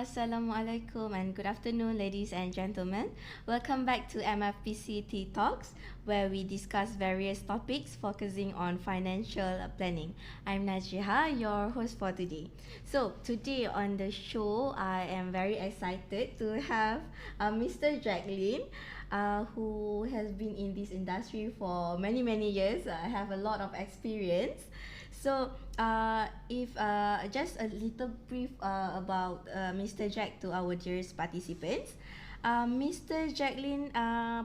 Assalamualaikum and good afternoon, ladies and gentlemen. Welcome back to MFPC TeaTalks, where we discuss various topics focusing on financial planning. I'm Najiha, your host for today. So today on the show, I am very excited to have Mr. Jacqueline, who has been in this industry for many years. I have a lot of experience. So, if just a little brief about Mr. Jack to our dearest participants. Mr. Jacqueline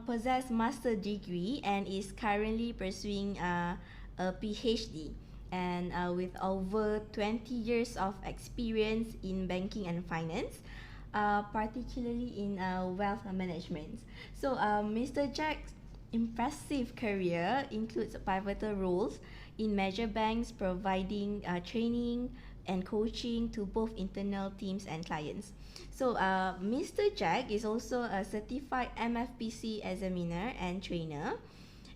possess master degree and is currently pursuing a PhD, and with over 20 years of experience in banking and finance, particularly in wealth management. So, Mr. Jack's impressive career includes pivotal roles in major banks, providing training and coaching to both internal teams and clients. So, Mr. Jack is also a certified MFPC examiner and trainer,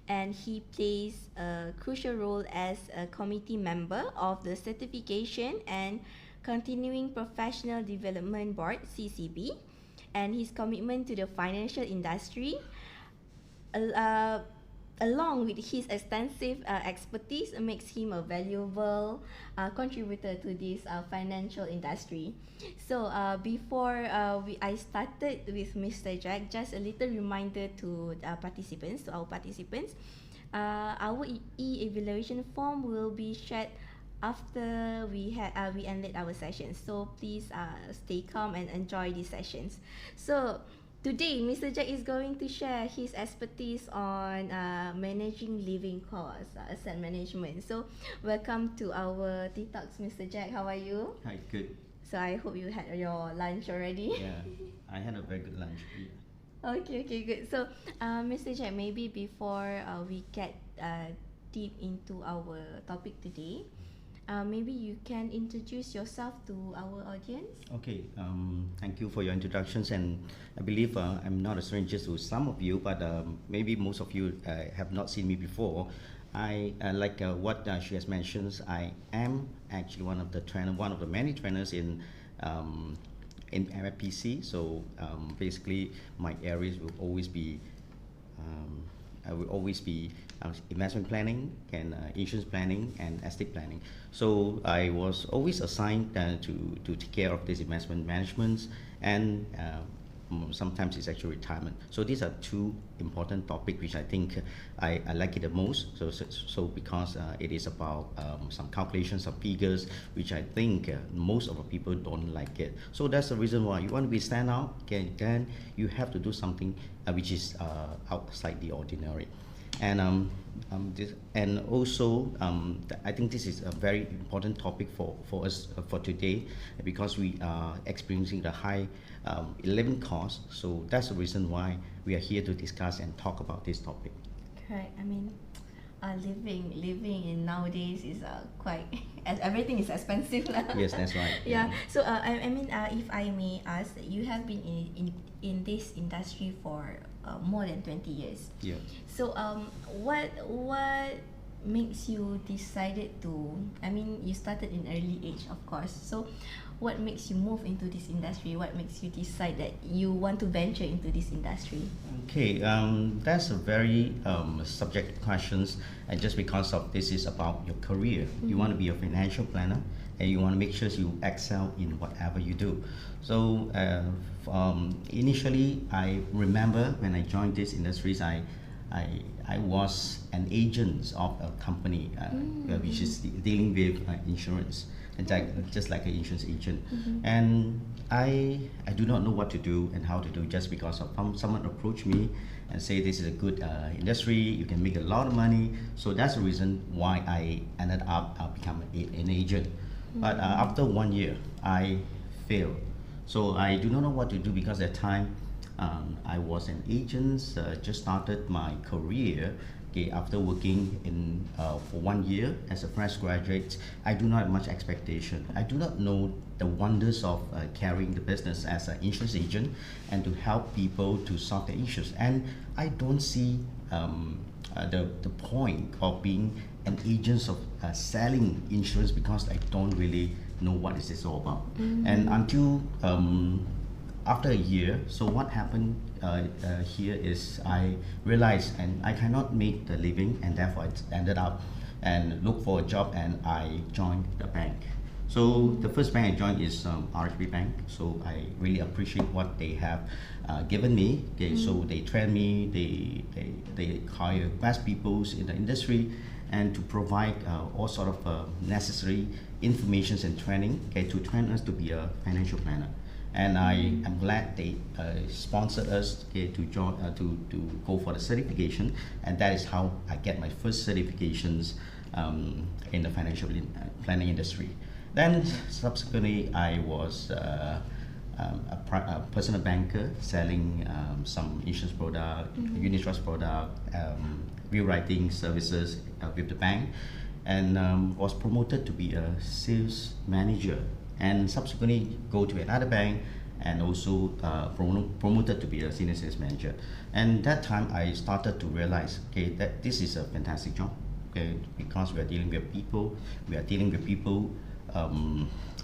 and he plays a crucial role as a committee member of the Certification and Continuing Professional Development Board (CCB), and his commitment to the financial industry, uh, along with his extensive expertise, makes him a valuable contributor to this financial industry. So I started with Mr. Jack, just a little reminder to our participants. Our e-evaluation form will be shared after we ended our sessions. So please stay calm and enjoy these sessions. So today, Mr. Jack is going to share his expertise on managing living costs, asset management. So, welcome to our TeaTalks, Mr. Jack. How are you? Hi, good. So, I hope you had your lunch already. Yeah, I had a very good lunch. Yeah. Okay, good. So, Mr. Jack, maybe before we get deep into our topic today, maybe you can introduce yourself to our audience. Okay, thank you for your introductions, and I believe I'm not a stranger to some of you, but maybe most of you have not seen me before. I like what she has mentioned. I am actually one of the many trainers in MFPC. So basically, my areas will always be um, I will always be investment planning and insurance planning and estate planning. So I was always assigned to take care of this investment management and sometimes it's actually retirement. So these are two important topics which I think I like it the most. So because it is about some calculations of figures which I think most of the people don't like it. So that's the reason why you want to be stand out. Okay, then you have to do something which is outside the ordinary. And also I think this is a very important topic for us for today because we are experiencing the high living costs. So that's the reason why we are here to discuss and talk about this topic. Correct. I mean, living in nowadays is quite as everything is expensive lah. Yes, that's right. Yeah. So I mean, if I may ask, you have been in this industry for more than 20 years. Yeah. So what makes you decided to? I mean, you started in early age, of course. So what makes you move into this industry? What makes you decide that you want to venture into this industry? Okay, that's a very subjective questions, and just because of this is about your career, you want to be a financial planner, and you want to make sure you excel in whatever you do. So initially, I remember when I joined this industries, I was an agent of a company which is dealing with insurance, and just like an insurance agent. And I do not know what to do and how to do just because of someone approached me and say this is a good industry, you can make a lot of money. So that's the reason why I ended up becoming an agent. But after 1 year, I failed. So I do not know what to do because at that time I was an agent, just started my career. Okay, after working for 1 year as a fresh graduate, I do not have much expectation. I do not know the wonders of carrying the business as an insurance agent and to help people to solve their issues. And I don't see the point of being an agent of selling insurance because I don't really know what is this all about. And until after a year, so what happened here is I realized and I cannot make the living, and therefore I ended up and look for a job, and I joined the bank. So the first bank I joined is RHB Bank. So I really appreciate what they have given me. Okay, so they train me, they hire best people in the industry, and to provide all sort of necessary informations and training, okay, to train us to be a financial planner. And I am glad they sponsored us, okay, to join to go for the certification, and that is how I get my first certifications in the financial planning industry. Then subsequently, I was a personal banker selling some insurance product, unit trust product, will writing services with the bank, and was promoted to be a sales manager, and subsequently go to another bank and also promoted to be a senior sales manager. And that time I started to realize, okay, that this is a fantastic job, okay, because we are dealing with people,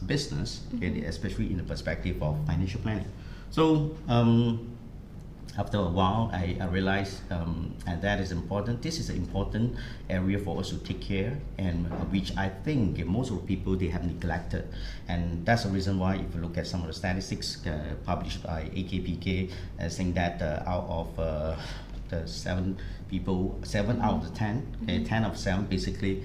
business, okay, especially in the perspective of financial planning. So after a while, I realized, and that is important. This is an important area for us to take care, and which I think most of the people, they have neglected, and that's the reason why, if you look at some of the statistics published by AKPK, saying that out of the 7 people, 7 out of the 10, okay, 10 of 7 basically,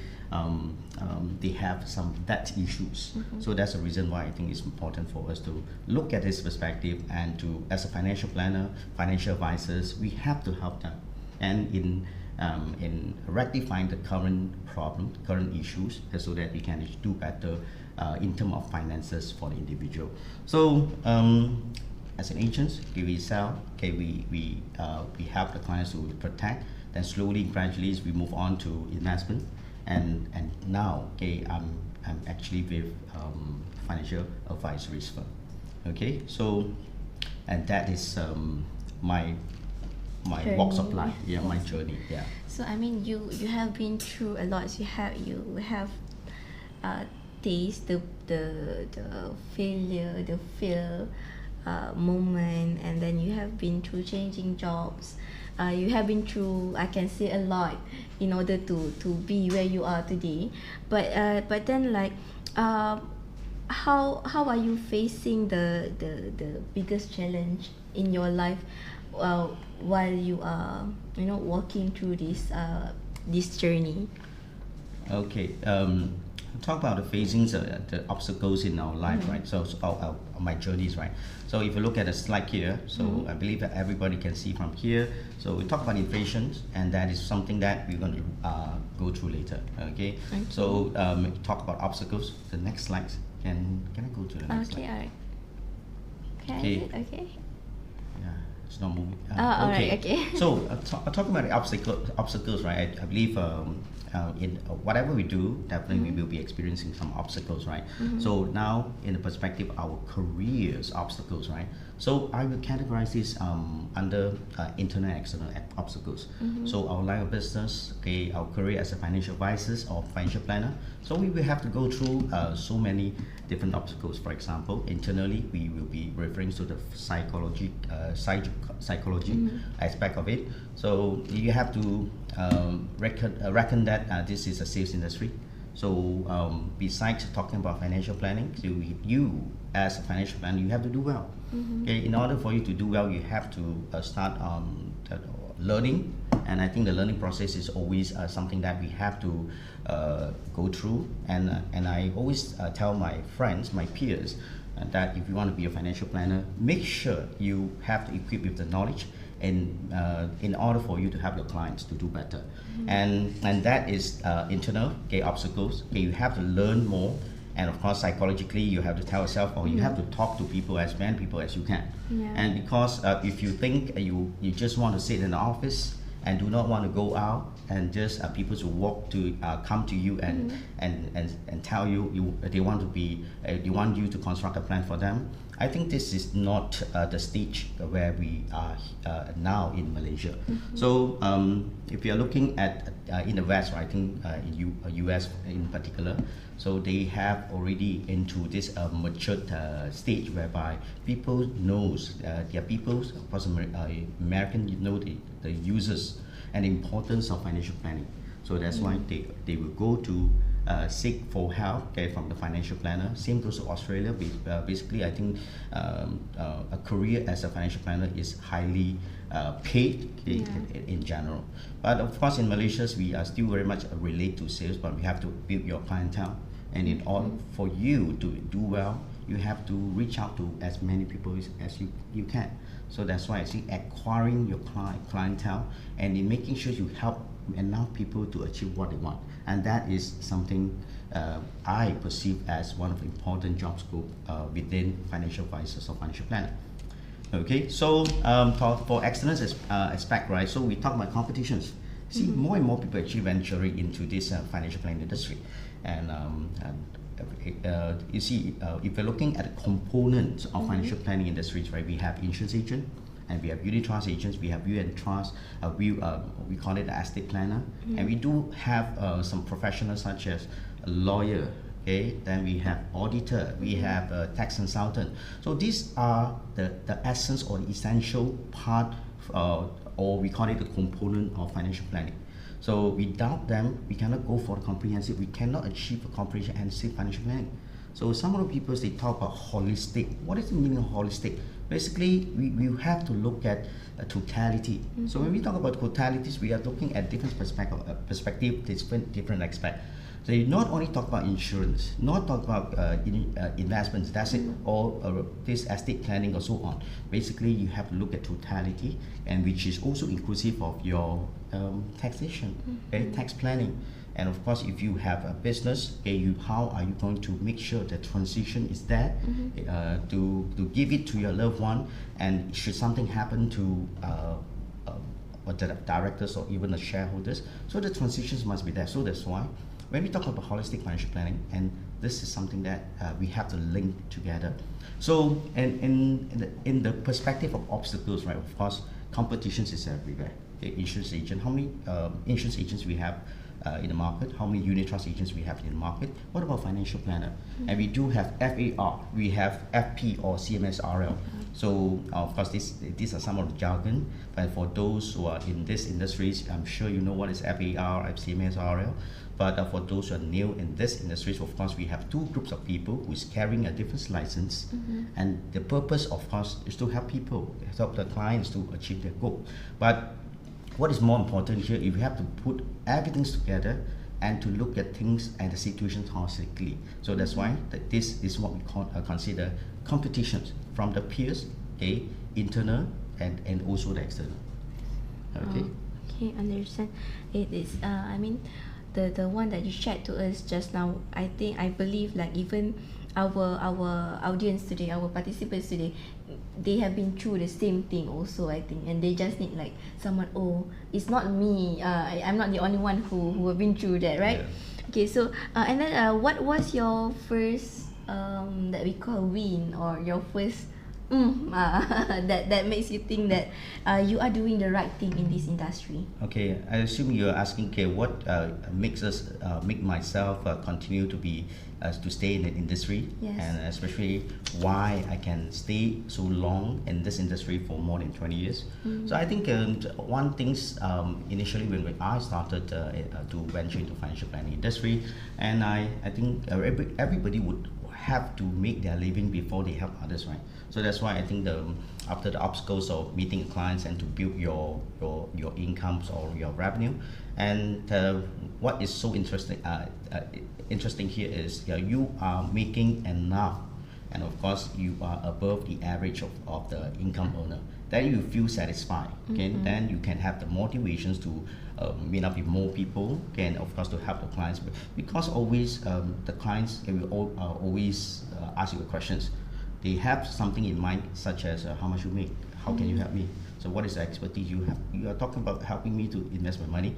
they have some debt issues. So that's the reason why I think it's important for us to look at this perspective, and to, as a financial planner, financial advisors, we have to help them, and in rectifying the current problem, current issues, so that we can do better in terms of finances for the individual. So as an agent, okay, we sell, okay, we help the clients to protect, then slowly, gradually, we move on to investment. And now, okay, I'm actually with financial advisory firm. Okay, so, and that is my walks of life, yeah, my journey, yeah. So I mean, you have been through a lot. You have taste the failure, the fail moment, and then you have been through changing jobs. You have been through, I can say, a lot in order to be where you are today. But then, like, how are you facing the biggest challenge in your life while you are, walking through this journey? Okay, talk about the facing the obstacles in our life, right? So my journeys, right? So if you look at the slide here, so I believe that everybody can see from here. So we talk about inflation, and that is something that we're going to go through later. Okay. So talk about obstacles. The next slide. Can I go to the next slide? Alright. Okay. Yeah, it's not moving. All right. Okay. So talking about the obstacles, right? I believe in whatever we do, definitely we will be experiencing some obstacles, right? So now, in the perspective of our careers obstacles, right? So I will categorize this under internal and external obstacles. So our line of business, okay, our career as a financial advisors or financial planner. So we will have to go through so many different obstacles. For example, internally, we will be referring to the psychology aspect of it. So you have to reckon that this is a sales industry. So besides talking about financial planning, so you as a financial planner, you have to do well. Okay, in order for you to do well, you have to start learning, and I think the learning process is always something that we have to go through. And I always tell my friends, my peers, that if you want to be a financial planner, make sure you have to equip with the knowledge, and in order for you to help your clients to do better. And that is internal, okay, obstacles. Okay, you have to learn more, and of course psychologically you have to tell yourself, or you have to talk to people, as many people as you can. And because if you think you just want to sit in the office and do not want to go out, and just people to come to you and and tell you they want to be they want you to construct a plan for them. I think this is not the stage where we are now in Malaysia. So if you are looking at in the West, I think in US in particular, so they have already into this matured stage whereby people knows their people, of course American, the users and the importance of financial planning. So that's why they will go to seek for help, okay, from the financial planner. Same goes to Australia. Basically, I think a career as a financial planner is highly paid, okay, in general. But of course, in Malaysia, we are still very much relate to sales, but we have to build your clientele. And in order for you to do well, you have to reach out to as many people as you can. So that's why I see acquiring your clientele and in making sure you help enough people to achieve what they want. And that is something I perceive as one of the important job scope within financial advisors or financial planner. Okay, so for excellence aspect, right? So we talk about competitions. See, more and more people actually venturing into this financial planning industry, and you see, if you're looking at the components of financial planning industries, right? We have insurance agent, and we have unit trust agents, we have UN trust, we call it the estate planner, and we do have some professionals such as a lawyer, okay, then we have auditor, we have a tax consultant. So these are the essence or the essential part, or we call it the component of financial planning. So without them, we cannot go for the comprehensive, we cannot achieve a comprehensive financial planning. So some of the people, they talk about holistic. What is the meaning of holistic? Basically, we have to look at totality. So when we talk about totalities, we are looking at different perspective, different aspects. So you not only talk about insurance, not talk about investments, that's it, or this estate planning or so on. Basically, you have to look at totality, and which is also inclusive of your taxation, okay, tax planning. And of course, if you have a business, okay, how are you going to make sure the transition is there to give it to your loved one, and should something happen to the directors or even the shareholders, so the transitions must be there. So that's why when we talk about holistic financial planning, and this is something that we have to link together. So, and in the perspective of obstacles, right? Of course, competitions is everywhere. Okay, insurance agent, how many insurance agents we have in the market? How many unit trust agents we have in the market? What about financial planner? And we do have FAR, we have FP or CMSRL. So of course, these are some of the jargon, but for those who are in this industries, I'm sure you know what is FAR, CMSRL. But for those who are new in this industry, of course, we have two groups of people who is carrying a different license, and the purpose, of course, is to help people, help the clients to achieve their goal. But what is more important here, if you have to put everything together and to look at things and the situation holistically. So that's why this is what we consider competitions from the peers, okay, internal and also the external. Okay. Okay, understand. It is. I mean, the one that you shared to us just now, I believe like even our audience today, our participants today, they have been through the same thing also, I think, and they just need like someone, oh, it's not me, I'm not the only one who have been through that, right? Yeah. Okay, so and then what was your first that we call win, or your first that makes you think that you are doing the right thing in this industry? Okay, I assume you're asking, okay, what makes myself continue to be to stay in the industry, yes, and especially why I can stay so long in this industry for more than 20 years. So I think one things initially when I started to venture into financial planning industry, and I think everybody would have to make their living before they help others, right? So that's why I think after the obstacles of meeting clients and to build your incomes or your revenue, and what is so interesting here is you are making enough, and of course you are above the average of the income earner. Then you feel satisfied. Okay, then you can have the motivations to meet up with more people, and of course to help the clients, because always the clients will always ask you questions. They have something in mind, such as how much you make, how can you help me, so what is the expertise you have. You are talking about helping me to invest my money.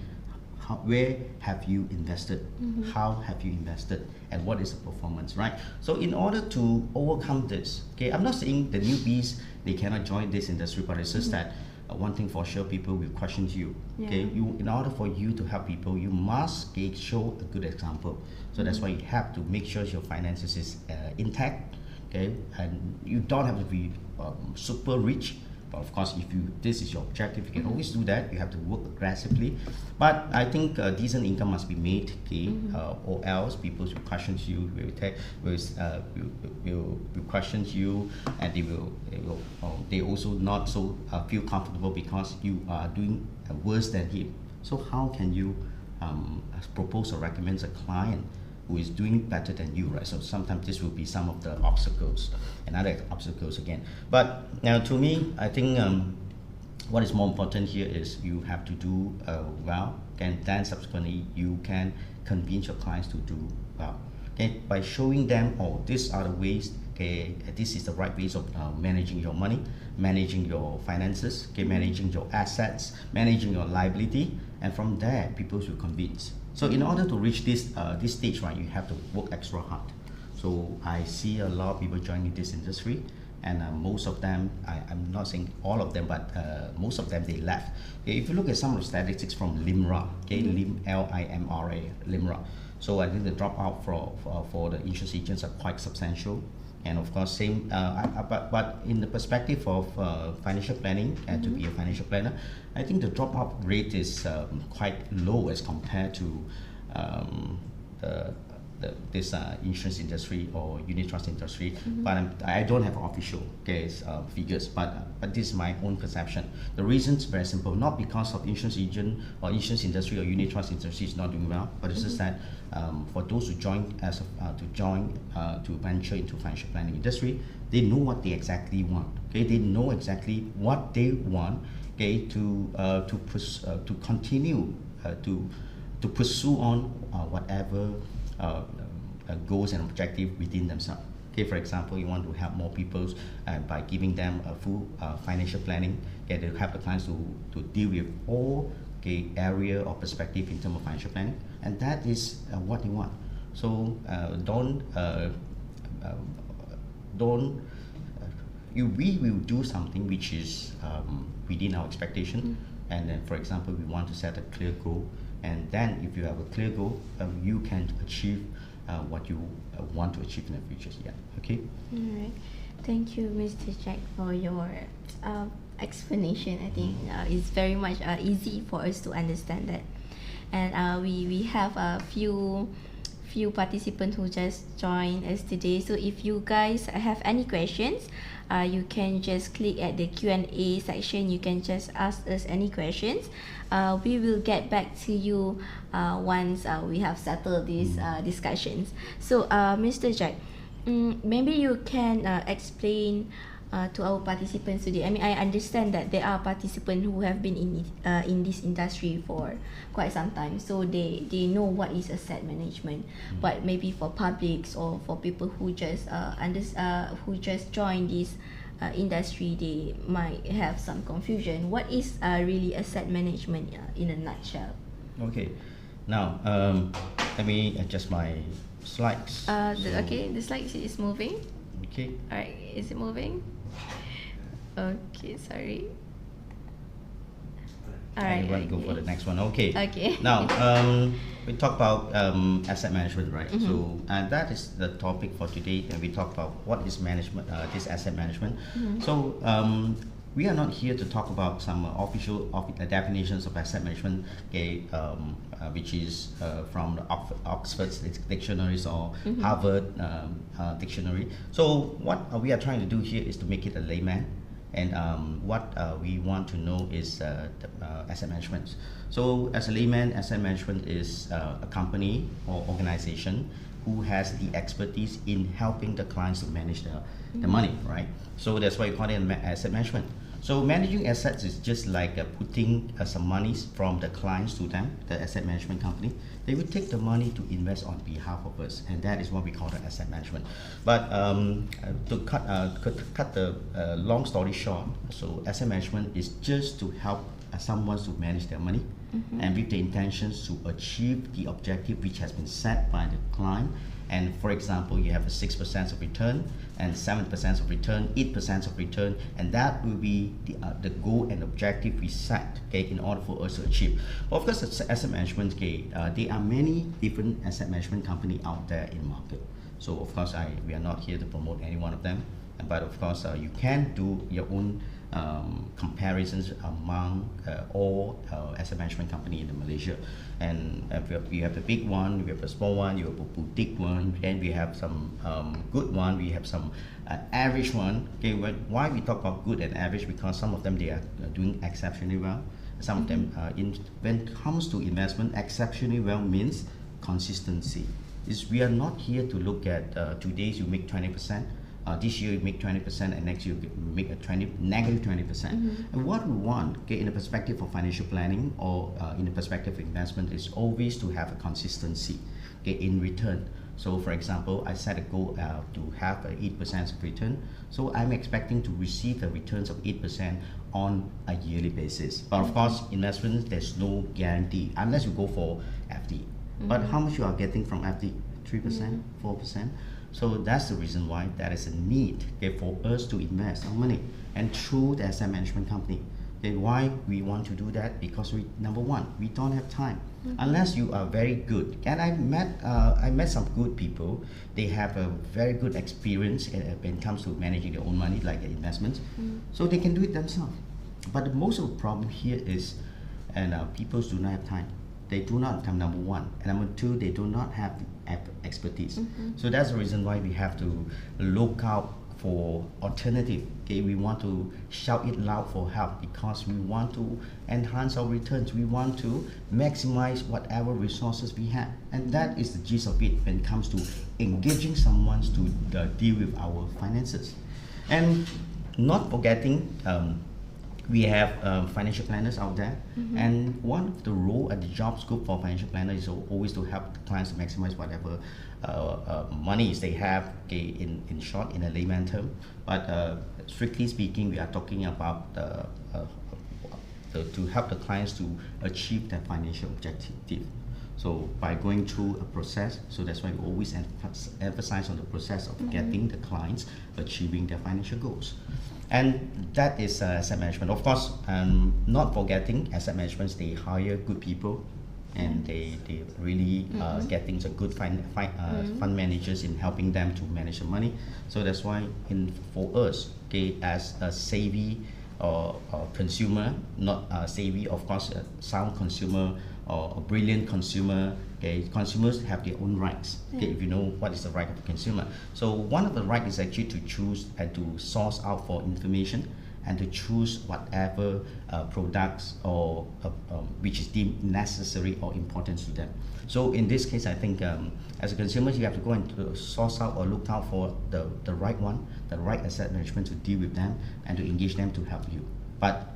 where have you invested, how have you invested, and what is the performance, right? So in order to overcome this, okay, I'm not saying the newbies, they cannot join this industry, but it's just that one thing for sure, people will question you. Okay, in order for you to help people, you must show a good example. So that's why you have to make sure your finances is intact. Okay, and you don't have to be super rich. But of course, if this is your objective, you can always do that. You have to work aggressively, but I think decent income must be made, okay? Or else people will question you, will question you, and they also not so feel comfortable because you are doing worse than him. So how can you propose or recommend a client who is doing better than you, right? So sometimes this will be some of the obstacles and other obstacles again. But now to me, I think what is more important here is you have to do well, and then subsequently you can convince your clients to do well. Okay, by showing them, oh, these are the ways, okay, this is the right ways of managing your money, managing your finances, okay, managing your assets, managing your liability, and from there, people will convince. So in order to reach this stage, right, you have to work extra hard. So I see a lot of people joining this industry, and most of them, I'm not saying all of them, but most of them, they left. Okay, if you look at some of the statistics from LIMRA, okay, L-I-M-R-A, LIMRA. So I think the dropout for the insurance agents are quite substantial. And of course, same, but in the perspective of financial planning, and to be a financial planner, I think the dropout rate is quite low as compared to this insurance industry or unit trust industry. But I don't have official figures, but this is my own perception. The reason is very simple, not because of insurance agent or insurance industry or unit trust industry is not doing well, but it's just that for those who join to venture into financial planning industry, they know what they exactly want. Okay, they know exactly what they want. Okay, to continue to pursue on whatever goals and objectives within themselves. Okay, for example, you want to help more people by giving them a full financial planning. Okay, to help the clients to deal with all area or perspective in terms of financial planning, and that is what they want. So we will do something which is within our expectation, and then, for example, we want to set a clear goal, and then if you have a clear goal, you can achieve what you want to achieve in the future. Yeah. Okay. All right. Thank you, Mr. Jack, for your explanation. I think it's very much easy for us to understand that, and we have a few participants who just joined us today. So if you guys have any questions, you can just click at the Q&A section. You can just ask us any questions. We will get back to you once we have settled these discussions. So Mr. Jack, maybe you can explain to our participants today. I mean, I understand that there are participants who have been in this industry for quite some time, so they know what is asset management. But maybe for publics or for people who just who just joined this industry, they might have some confusion. What is really asset management in a nutshell? Okay, now let me adjust my slides. Okay, the slides is moving. Okay. All right, is it moving? Okay, sorry. All right. Right, go for the next one. Okay. Okay. Now, we talk about asset management, right? So, and that is the topic for today. And we talk about what is management, this asset management. So, we are not here to talk about some official definitions of asset management, okay, which is from the Oxford's dictionaries or Harvard dictionary. So what we are trying to do here is to make it a layman, and what we want to know is the asset management. So as a layman, asset management is a company or organization who has the expertise in helping the clients to manage the money, right? So that's why you call it asset management. So managing assets is just like putting some monies from the clients to them, the asset management company. They will take the money to invest on behalf of us, and that is what we call the asset management. But to cut the long story short, so asset management is just to help someone to manage their money, and with the intentions to achieve the objective which has been set by the client. And for example, you have a 6% of return and 7% of return, 8% of return, and that will be the goal and objective we set, okay, in order for us to achieve. But of course, as asset management, okay, there are many different asset management companies out there in the market. So of course, we are not here to promote any one of them, but of course, you can do your own comparisons among all asset management company in Malaysia. And we have the big one, we have a small one, you have a boutique one, and we have some good one, we have some average one. Okay, why we talk about good and average? Because some of them, they are doing exceptionally well. Some of them, when it comes to investment, exceptionally well means consistency. We are not here to look at today's you make 20%. This year you make 20%, and next year you make a negative 20%. And what we want, okay, in the perspective of financial planning or in the perspective of investment, is always to have a consistency, okay, in return. So for example, I set a goal to have an 8% of return. So I'm expecting to receive the returns of 8% on a yearly basis. But of course, investment, there's no guarantee unless you go for FD. But how much you are getting from FD? 3%, 4%? So that's the reason why there is a need, okay, for us to invest our money, and through the asset management company. Okay, why we want to do that? Because number one, we don't have time. Unless you are very good. And I met some good people. They have a very good experience when it comes to managing their own money, like investments. So they can do it themselves. But most of the problem here is, people do not have time. They do not have time, number one. And number two, they do not have the expertise. So that's the reason why we have to look out for alternative. Okay, we want to shout it loud for help, because we want to enhance our returns. We want to maximize whatever resources we have. And that is the gist of it when it comes to engaging someone to deal with our finances. And not forgetting, we have financial planners out there, and one of the role and the job scope for financial planner is always to help the clients to maximize whatever monies they have, okay, in short, in a layman term. But strictly speaking, we are talking about to help the clients to achieve their financial objective. So by going through a process, so that's why we always emphasize on the process of getting the clients achieving their financial goals. And that is asset management. Of course, not forgetting asset management, they hire good people, and they really getting some good fund managers in helping them to manage the money. So that's why for us, okay, as a savvy or consumer, not savvy, of course, a sound consumer or a brilliant consumer. Okay, consumers have their own rights. Okay, if you know what is the right of the consumer. So one of the rights is actually to choose and to source out for information, and to choose whatever products or which is deemed necessary or important to them. So in this case, I think as a consumer, you have to go and source out or look out for the right one, the right asset management to deal with them and to engage them to help you. But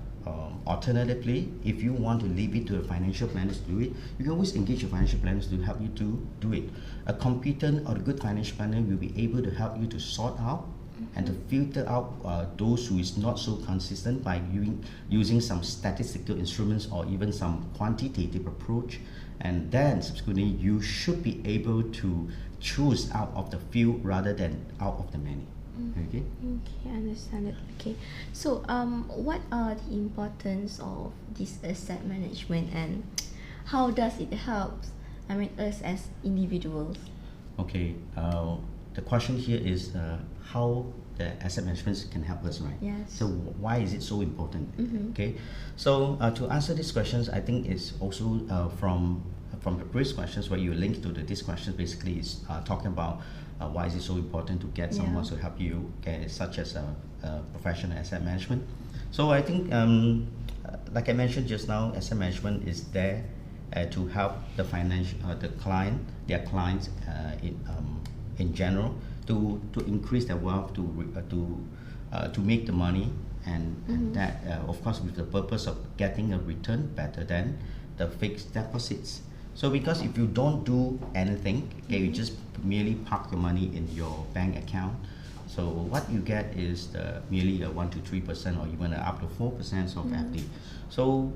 alternatively, if you want to leave it to the financial planners to do it, you can always engage your financial planners to help you to do it. A competent or a good financial planner will be able to help you to sort out and to filter out those who is not so consistent by using some statistical instruments or even some quantitative approach. And then subsequently, you should be able to choose out of the few rather than out of the many. Okay. Okay, I understand it. Okay, so what are the importance of this asset management, and how does it help, us as individuals? Okay, the question here is how the asset management can help us, right? Yes. So why is it so important? Okay, so to answer these questions, I think it's also from the previous questions where you link to this question, basically is talking about why is it so important to get someone to help you, okay, such as a professional asset management. So I think, like I mentioned just now, asset management is there to help the their clients in general to increase their wealth, to make the money, and that of course with the purpose of getting a return better than the fixed deposits. So because if you don't do anything, okay, you just merely park your money in your bank account, So what you get is merely a 1 to 3% or even up to 4% of FD. So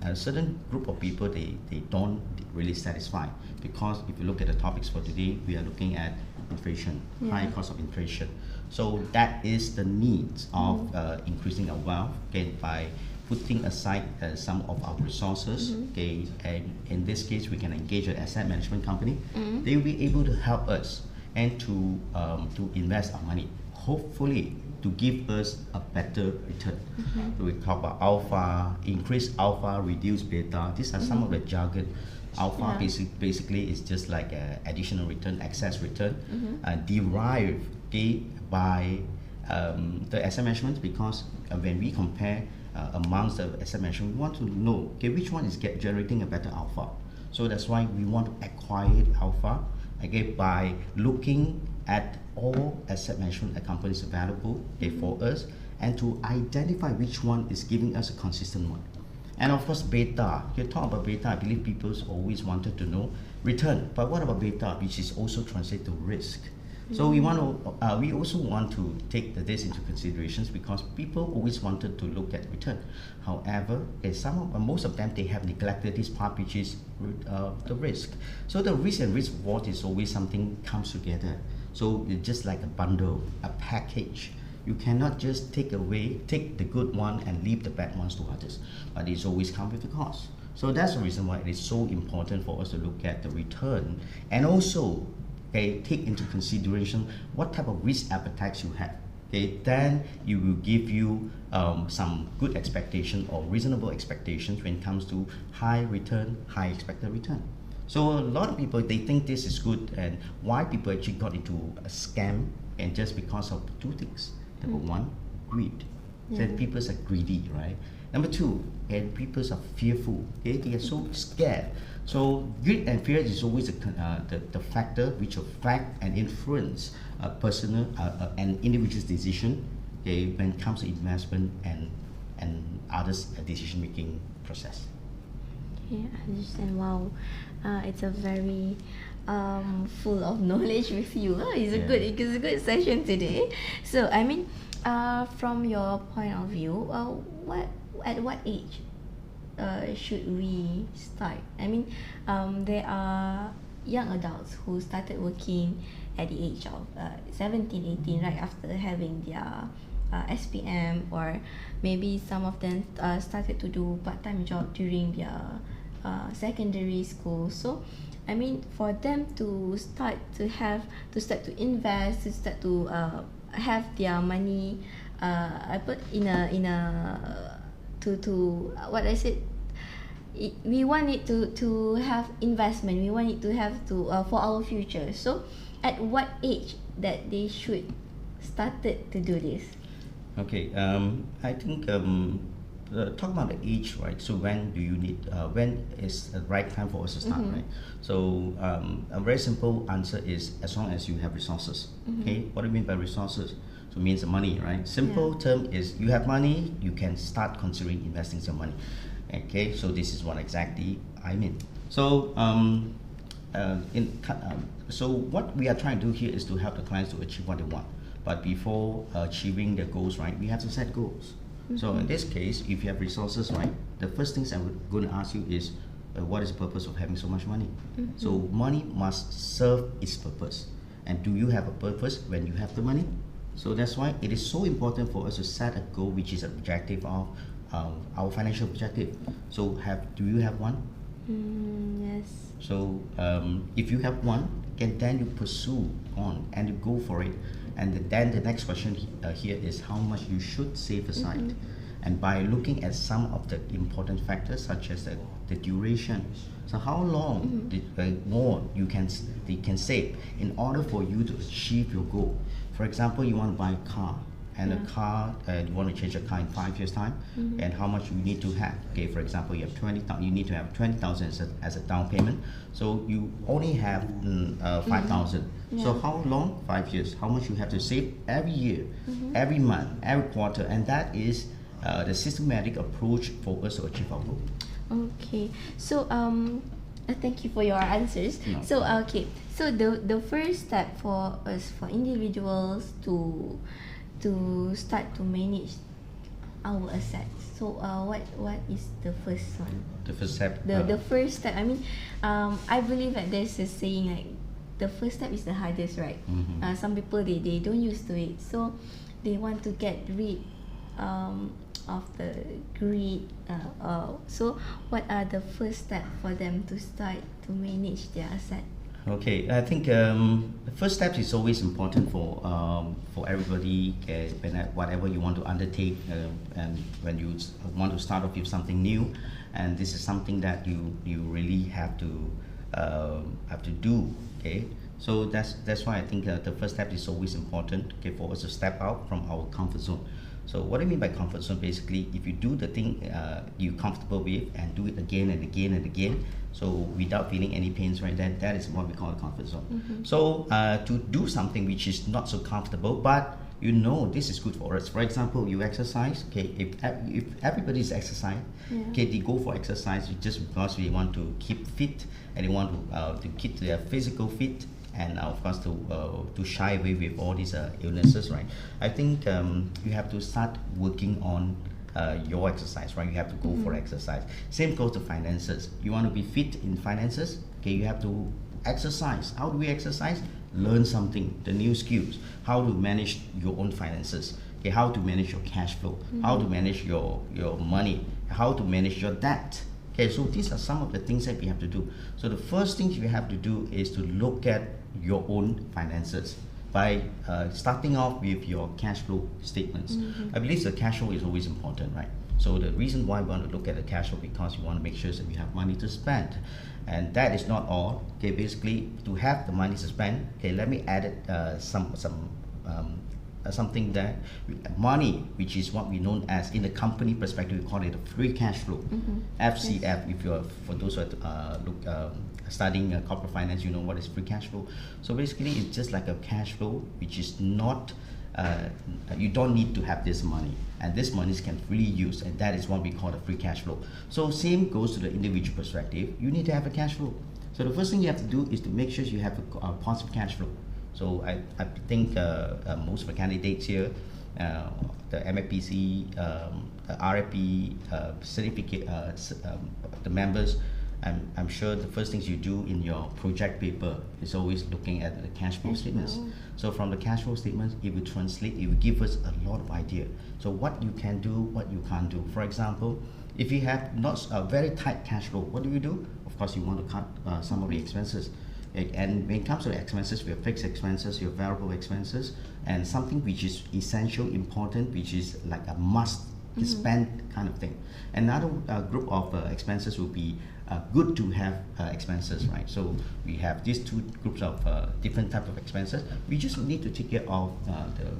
a certain group of people, they don't really satisfy, because if you look at the topics for today, we are looking at inflation, high cost of inflation. So that is the needs of increasing our wealth, okay, by putting aside some of our resources, okay, and in this case we can engage an asset management company. They will be able to help us and to invest our money, hopefully to give us a better return. So we talk about alpha, increase alpha, reduce beta. These are some of the jargon. Alpha basically is just like additional return, excess return, derived, okay, by the asset management, because when we compare amongst the asset management, we want to know, okay, which one is generating a better alpha. So that's why we want to acquire alpha, okay, by looking at all asset management companies available, okay, for us, and to identify which one is giving us a consistent one. And of course, beta. You talk about beta, I believe people always wanted to know return. But what about beta, which is also translated to risk? So we also want to take this into considerations, because people always wanted to look at return. However, most of them, they have neglected this part, which is the risk. So the risk and risk reward is always something comes together. So it's just like a bundle, a package. You cannot just take the good one and leave the bad ones to others, but it's always come with a cost. So that's the reason why it is so important for us to look at the return, and also, okay, take into consideration what type of risk appetites you have. Okay, then it will give you some good expectation or reasonable expectations when it comes to high return, high expected return. So a lot of people, they think this is good, and why people actually got into a scam, and just because of two things. Number one, greed. So people are greedy, right? Number two, and people are fearful. Okay, they are so scared. So greed and fear is always the factor which affect and influence a personal and individual's decision, okay, when it comes to investment and others' decision making process. Yeah, I understand. Wow, it's a very full of knowledge with you. It's a good session today. So I mean, from your point of view, at what age should we start? I mean, there are young adults who started working at the age of 17, 18, right after having their SPM, or maybe some of them started to do part-time job during their secondary school. So I mean, for them to start to invest, to start to have their money put in a to what I said, we want it to have investment, we want it to have for our future. So at what age that they should started to do this? Okay, I think talk about the age, right? So when do you need, when is the right time for us to start, right? So a very simple answer is as long as you have resources. Okay, what do you mean by resources? So it means the money, right? Simple term is you have money, you can start considering investing some money. Okay, so this is what exactly I mean. So so what we are trying to do here is to help the clients to achieve what they want. But before achieving their goals, right, we have to set goals. So in this case, if you have resources, right, the first things I'm going to ask you is, what is the purpose of having so much money? So money must serve its purpose. And do you have a purpose when you have the money? So that's why it is so important for us to set a goal which is an objective of our financial objective. So do you have one? Yes. So if you have one, then you pursue on and you go for it. And then the next question here is how much you should save aside. And by looking at some of the important factors such as the duration, so how long more they can save in order for you to achieve your goal. For example, you want to buy a car, and a car, you want to change a car in 5 years time, and how much you need to have. Okay, for example, you have 20,000, you need to have 20,000 as a down payment. So you only have 5,000. So how long? 5 years. How much you have to save every year, every month, every quarter, and that is the systematic approach for us to achieve our goal. Okay, so Thank you for your answers. No. So okay, so the first step for us, for individuals to start to manage our assets. So what is the first one? The first step. The first step. I mean, I believe that there's a saying like the first step is the hardest, right? Some people they don't used to it, so they want to get rid of the greed. So what are the first step for them to start to manage their asset? Okay, I think the first step is always important for everybody. Whatever you want to undertake, and when you want to start off with something new, and this is something that you really have to do. Okay, so that's why I think the first step is always important. Okay, for us to step out from our comfort zone. So what I mean by comfort zone, basically, if you do the thing you're comfortable with and do it again and again and again, so without feeling any pains, right, that is what we call a comfort zone. So to do something which is not so comfortable, but you know this is good for us. For example, you exercise. Okay, if everybody is exercising, okay, they go for exercise just because they want to keep fit and they want to keep their physical fit, and of course to shy away with all these illnesses, right? I think you have to start working on your exercise, right? You have to go for exercise. Same goes to finances. You want to be fit in finances, okay, you have to exercise. How do we exercise? Learn something, the new skills, how to manage your own finances, okay, how to manage your cash flow, how to manage your money, how to manage your debt. Okay, so these are some of the things that we have to do. So the first thing you have to do is to look at your own finances by starting off with your cash flow statements. I believe the cash flow is always important, right? So the reason why we want to look at the cash flow, because you want to make sure that we have money to spend. And that is not all. Okay, basically to have the money to spend, okay, let me add something that money, which is what we know as, in the company perspective, we call it a free cash flow, FCF. If you're, for those who are studying corporate finance, you know what is free cash flow. So basically it's just like a cash flow which is not you don't need to have this money, and this money can freely use, and that is what we call the free cash flow. So same goes to the individual perspective. You need to have a cash flow. So the first thing you have to do is to make sure you have a positive cash flow. So I think most of the candidates here, the MFPC, RFP certificate, the members, I'm sure the first things you do in your project paper is always looking at the cash flow statements. So from the cash flow statements, it will translate, it will give us a lot of idea. So what you can do, what you can't do. For example, if you have not a very tight cash flow, what do you do? Of course, you want to cut some of the expenses. And when it comes to the expenses, we have fixed expenses, your variable expenses, and something which is essential, important, which is like a must spend kind of thing. Another group of expenses will be good to have expenses, right? So we have these two groups of different types of expenses. We just need to take care of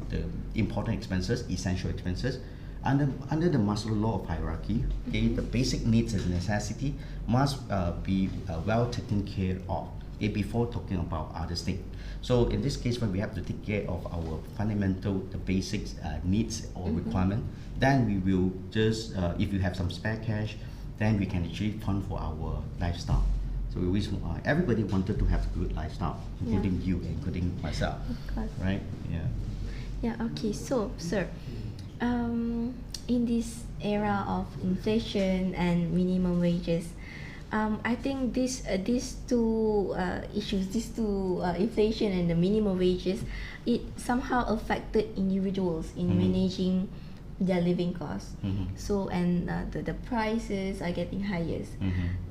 the important expenses, essential expenses. Under the Maslow law of hierarchy, okay, the basic needs and necessity must be well taken care of before talking about other things. So in this case, when we have to take care of our fundamental, the basic needs or requirement, then we will just, if you have some spare cash, then we can actually fund for our lifestyle. So we always, everybody wanted to have a good lifestyle, including you, including myself, right? Yeah. Okay. So, sir, in this era of inflation and minimum wages, I think these two issues, inflation and the minimum wages, it somehow affected individuals in managing their living costs. So, and the prices are getting higher,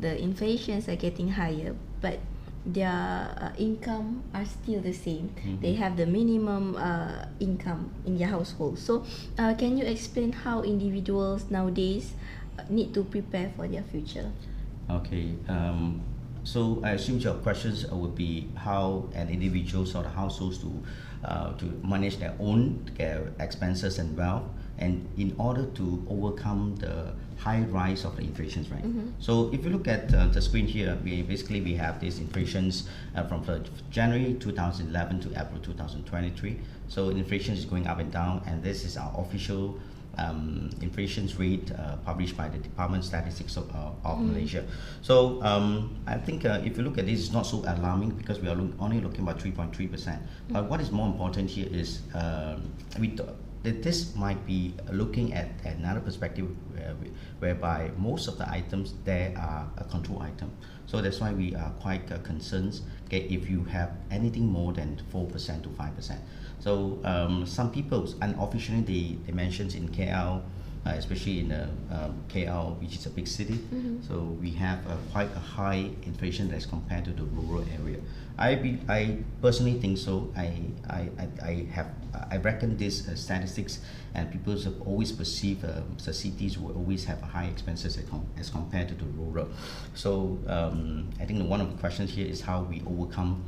the inflations are getting higher, but their income are still the same. They have the minimum income in their household. So can you explain how individuals nowadays need to prepare for their future? Okay, so I assume your questions would be how an individual or the households to manage their own expenses and wealth, and in order to overcome the high rise of the inflations, right? So if you look at the screen here, we have these inflations from January 2011 to April 2023. So inflation is going up and down, and this is our official inflation rate published by the Department of Statistics of Malaysia. So I think if you look at this, it's not so alarming because we are only looking about 3.3%. But what is more important here is that this might be looking at another perspective whereby most of the items there are a control item. So that's why we are quite concerned, okay, if you have anything more than 4% to 5%. So some people unofficially they mentioned in KL, especially in KL, which is a big city. So we have quite a high inflation as compared to the rural area. I personally think so. I reckon this statistics, and people have always perceive the cities will always have high expenses as compared to the rural. So I think one of the questions here is how we overcome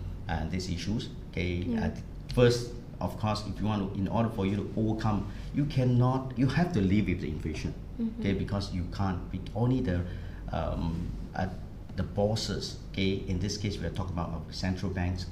these issues. Okay, first, of course, if you want to, in order for you to overcome, you have to live with the inflation. Okay, because you can't. Only the bosses. Okay, in this case, we are talking about central banks,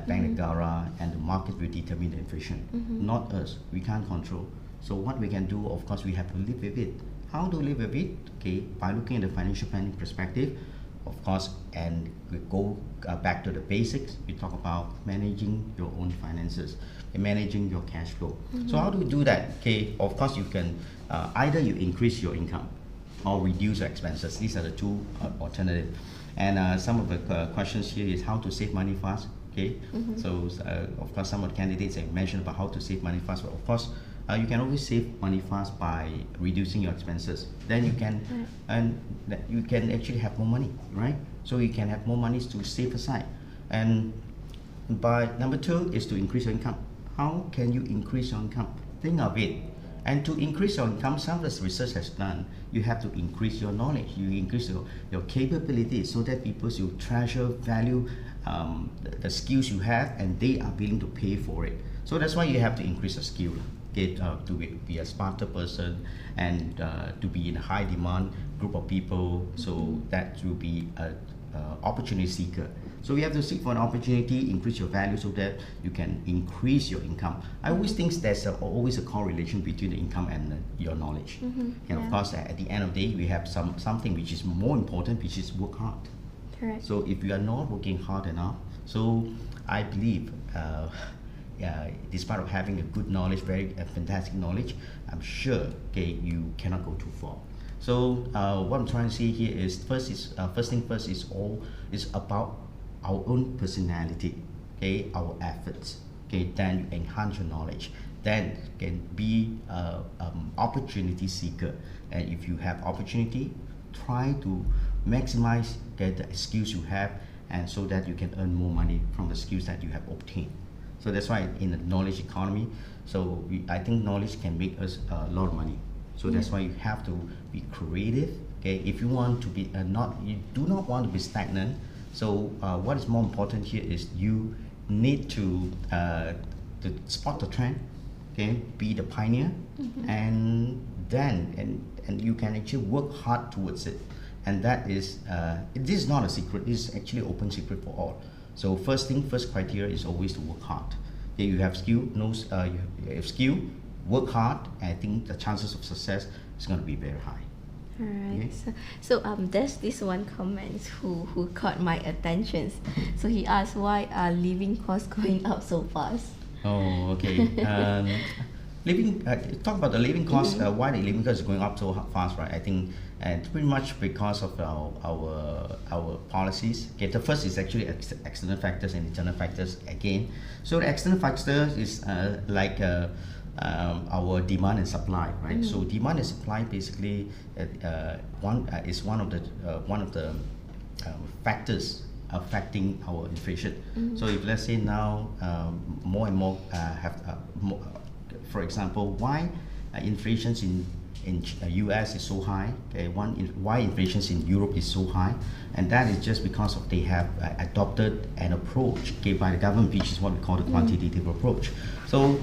Bank Negara, and the market will determine the inflation, not us. We can't control. So what we can do, of course, we have to live with it. How to live with it? Okay, by looking at the financial planning perspective, of course, and we go back to the basics. We talk about managing your own finances, and managing your cash flow. So how do we do that? Okay, of course, you can either you increase your income or reduce your expenses. These are the two alternatives. And some of the questions here is how to save money fast. Okay, so of course some of the candidates have mentioned about how to save money fast. But of course, you can always save money fast by reducing your expenses. Then you can you can actually have more money, right? So you can have more money to save aside. And by number two is to increase your income. How can you increase your income? Think of it. And to increase your income, some of the research has done, you have to increase your knowledge, you increase your capabilities so that people will treasure, value the skills you have, and they are willing to pay for it. So that's why you have to increase your skill, to be a smarter person, and to be in a high demand group of people, so that you be an opportunity seeker. So you have to seek for an opportunity, increase your value so that you can increase your income. I always think there's always a correlation between the income and your knowledge. And of course, at the end of the day, we have something which is more important, which is work hard. Correct. So if you are not working hard enough, so I believe, despite of having a good knowledge, very fantastic knowledge, I'm sure, okay, you cannot go too far. So what I'm trying to say here is first thing first is about our own personality, okay, our efforts, okay, then you enhance your knowledge, then can be opportunity seeker, and if you have opportunity, try to maximize the skills you have, and so that you can earn more money from the skills that you have obtained. So that's why in the knowledge economy, so I think knowledge can make us a lot of money. So that's why you have to be creative. Okay, if you want to be you do not want to be stagnant. So what is more important here is you need to spot the trend. Okay, be the pioneer, and then and you can actually work hard towards it. And that is this is not a secret. This is actually open secret for all. So first criteria is always to work hard. Okay, you have skill, you have skill, work hard, and I think the chances of success is going to be very high. Alright, Okay. so there's this one comment who caught my attention. So he asked, why are living costs going up so fast? Oh, okay. Talk about the living costs. Why the living costs is going up so fast, right? I think it's pretty much because of our policies. Okay, the first is actually external factors and internal factors again. So the external factors is like our demand and supply, right? So demand and supply basically is one of the factors affecting our inflation. So if let's say now more and more for example, why inflation in US is so high, okay, why inflation in Europe is so high, and that is just because of they have adopted an approach, okay, by the government, which is what we call the quantitative approach. So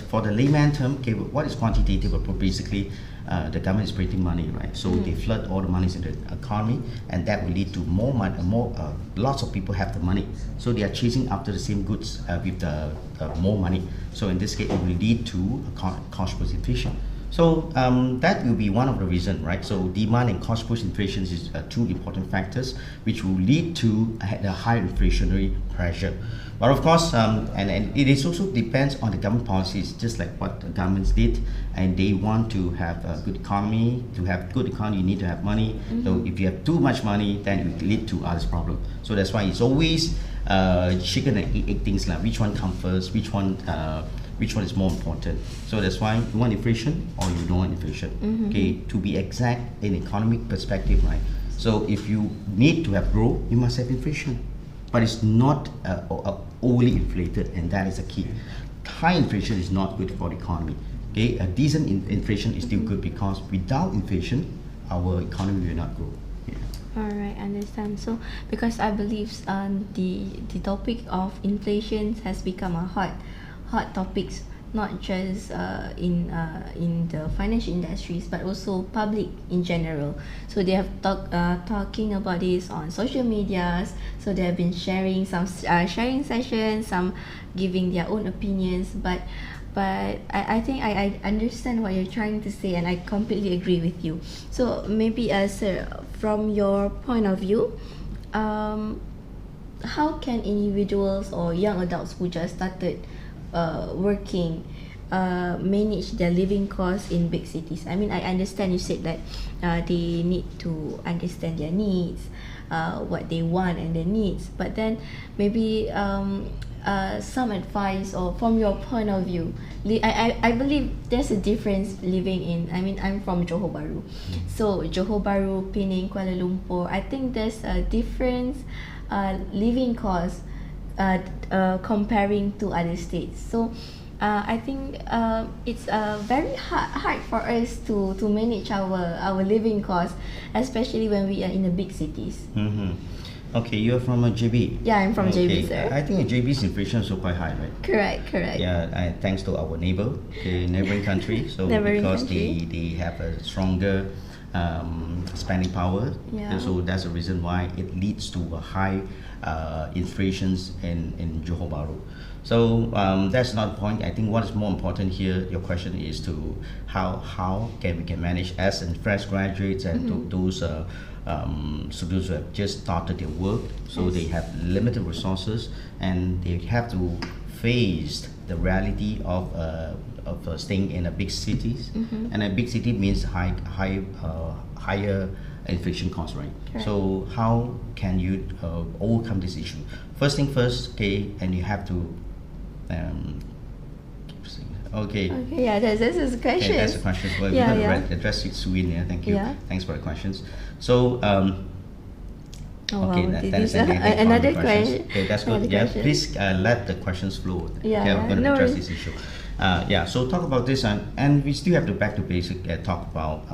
for the layman term, okay, what is quantitative approach? Basically, the government is printing money, right? So they flood all the money into the economy, and that will lead to more money, lots of people have the money. So they are chasing after the same goods with more money. So in this case, it will lead to a cost-plus inflation. So that will be one of the reasons, right? So demand and cost push inflation is two important factors which will lead to a high inflationary pressure. But of course, and it is also depends on the government policies, just like what the governments did, and they want to have a good economy. To have good economy, you need to have money. So if you have too much money, then it will lead to other problems. So that's why it's always chicken and egg things like which one comes first, which one is more important. So that's why you want inflation or you don't want inflation. Okay, to be exact in economic perspective, right? So if you need to have growth, you must have inflation, but it's not overly inflated, and that is the key. High inflation is not good for the economy. Okay, a decent inflation is still good, because without inflation, our economy will not grow. All right, understand. So because I believe the topic of inflation has become a hot topics, not just in the financial industries, but also public in general. So they have talking about this on social medias. So they have been sharing some sharing sessions, some giving their own opinions. But I think I understand what you're trying to say, and I completely agree with you. So maybe sir, from your point of view, how can individuals or young adults who just started working manage their living costs in big cities? I mean, I understand you said that they need to understand their needs, what they want and their needs, but then maybe some advice, or from your point of view, I believe there's a difference living in, I mean, I'm from Johor Bahru, so Johor Bahru, Penang, Kuala Lumpur, I think there's a difference living costs comparing to other states. So I think it's very hard for us to manage our living costs, especially when we are in the big cities. Okay, you're from JB. Yeah, I'm from Okay. JB, sir. I think JB's inflation is also quite high, right? Correct. Yeah, thanks to our neighboring country. So Neighboring because country. they have a stronger spending power. Yeah. So that's the reason why it leads to a high inflations in Johor Bahru. So that's not the point. I think what is more important here, your question is to how can we manage as in fresh graduates and those students who have just started their work. So they have limited resources, and they have to face the reality of staying in a big cities, and a big city means higher inflation costs, right? Correct. So how can you overcome this issue? First thing first, okay, and you have to okay. Okay, yeah, this is a question. Okay, that's the question. Well, Yeah, we're yeah. going to address it soon. Yeah, thank you. Yeah. Thanks for the questions. So Oh, okay, wow, that is another questions. question. Okay, that's good. Another Yeah, question. please let the questions flow. Yeah, okay, I'm going to no address worries. this issue. Yeah, so talk about this, and we still have to back to basic. Talk about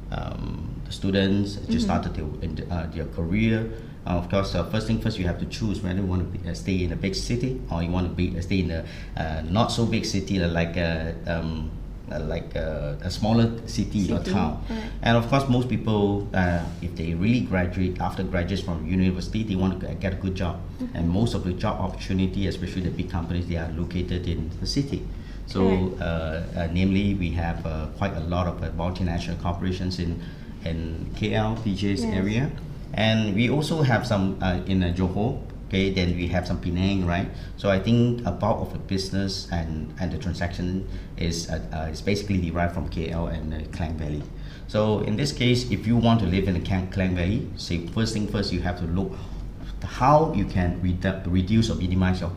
the students just started their career. Of course, first thing first, you have to choose whether you want to stay in a big city, or you want to stay in a not so big city, like a smaller city or town. Right. And of course, most people, if they really graduates from university, they want to get a good job. And most of the job opportunity, especially the big companies, they are located in the city. So, namely, we have quite a lot of multinational corporations in KL, PJ's area. And we also have some in Johor. Okay, then we have some Penang, right? So I think a bulk of the business and the transaction is basically derived from KL and Klang Valley. So in this case, if you want to live in the Klang Valley, say first thing first, you have to look how you can reduce or minimize your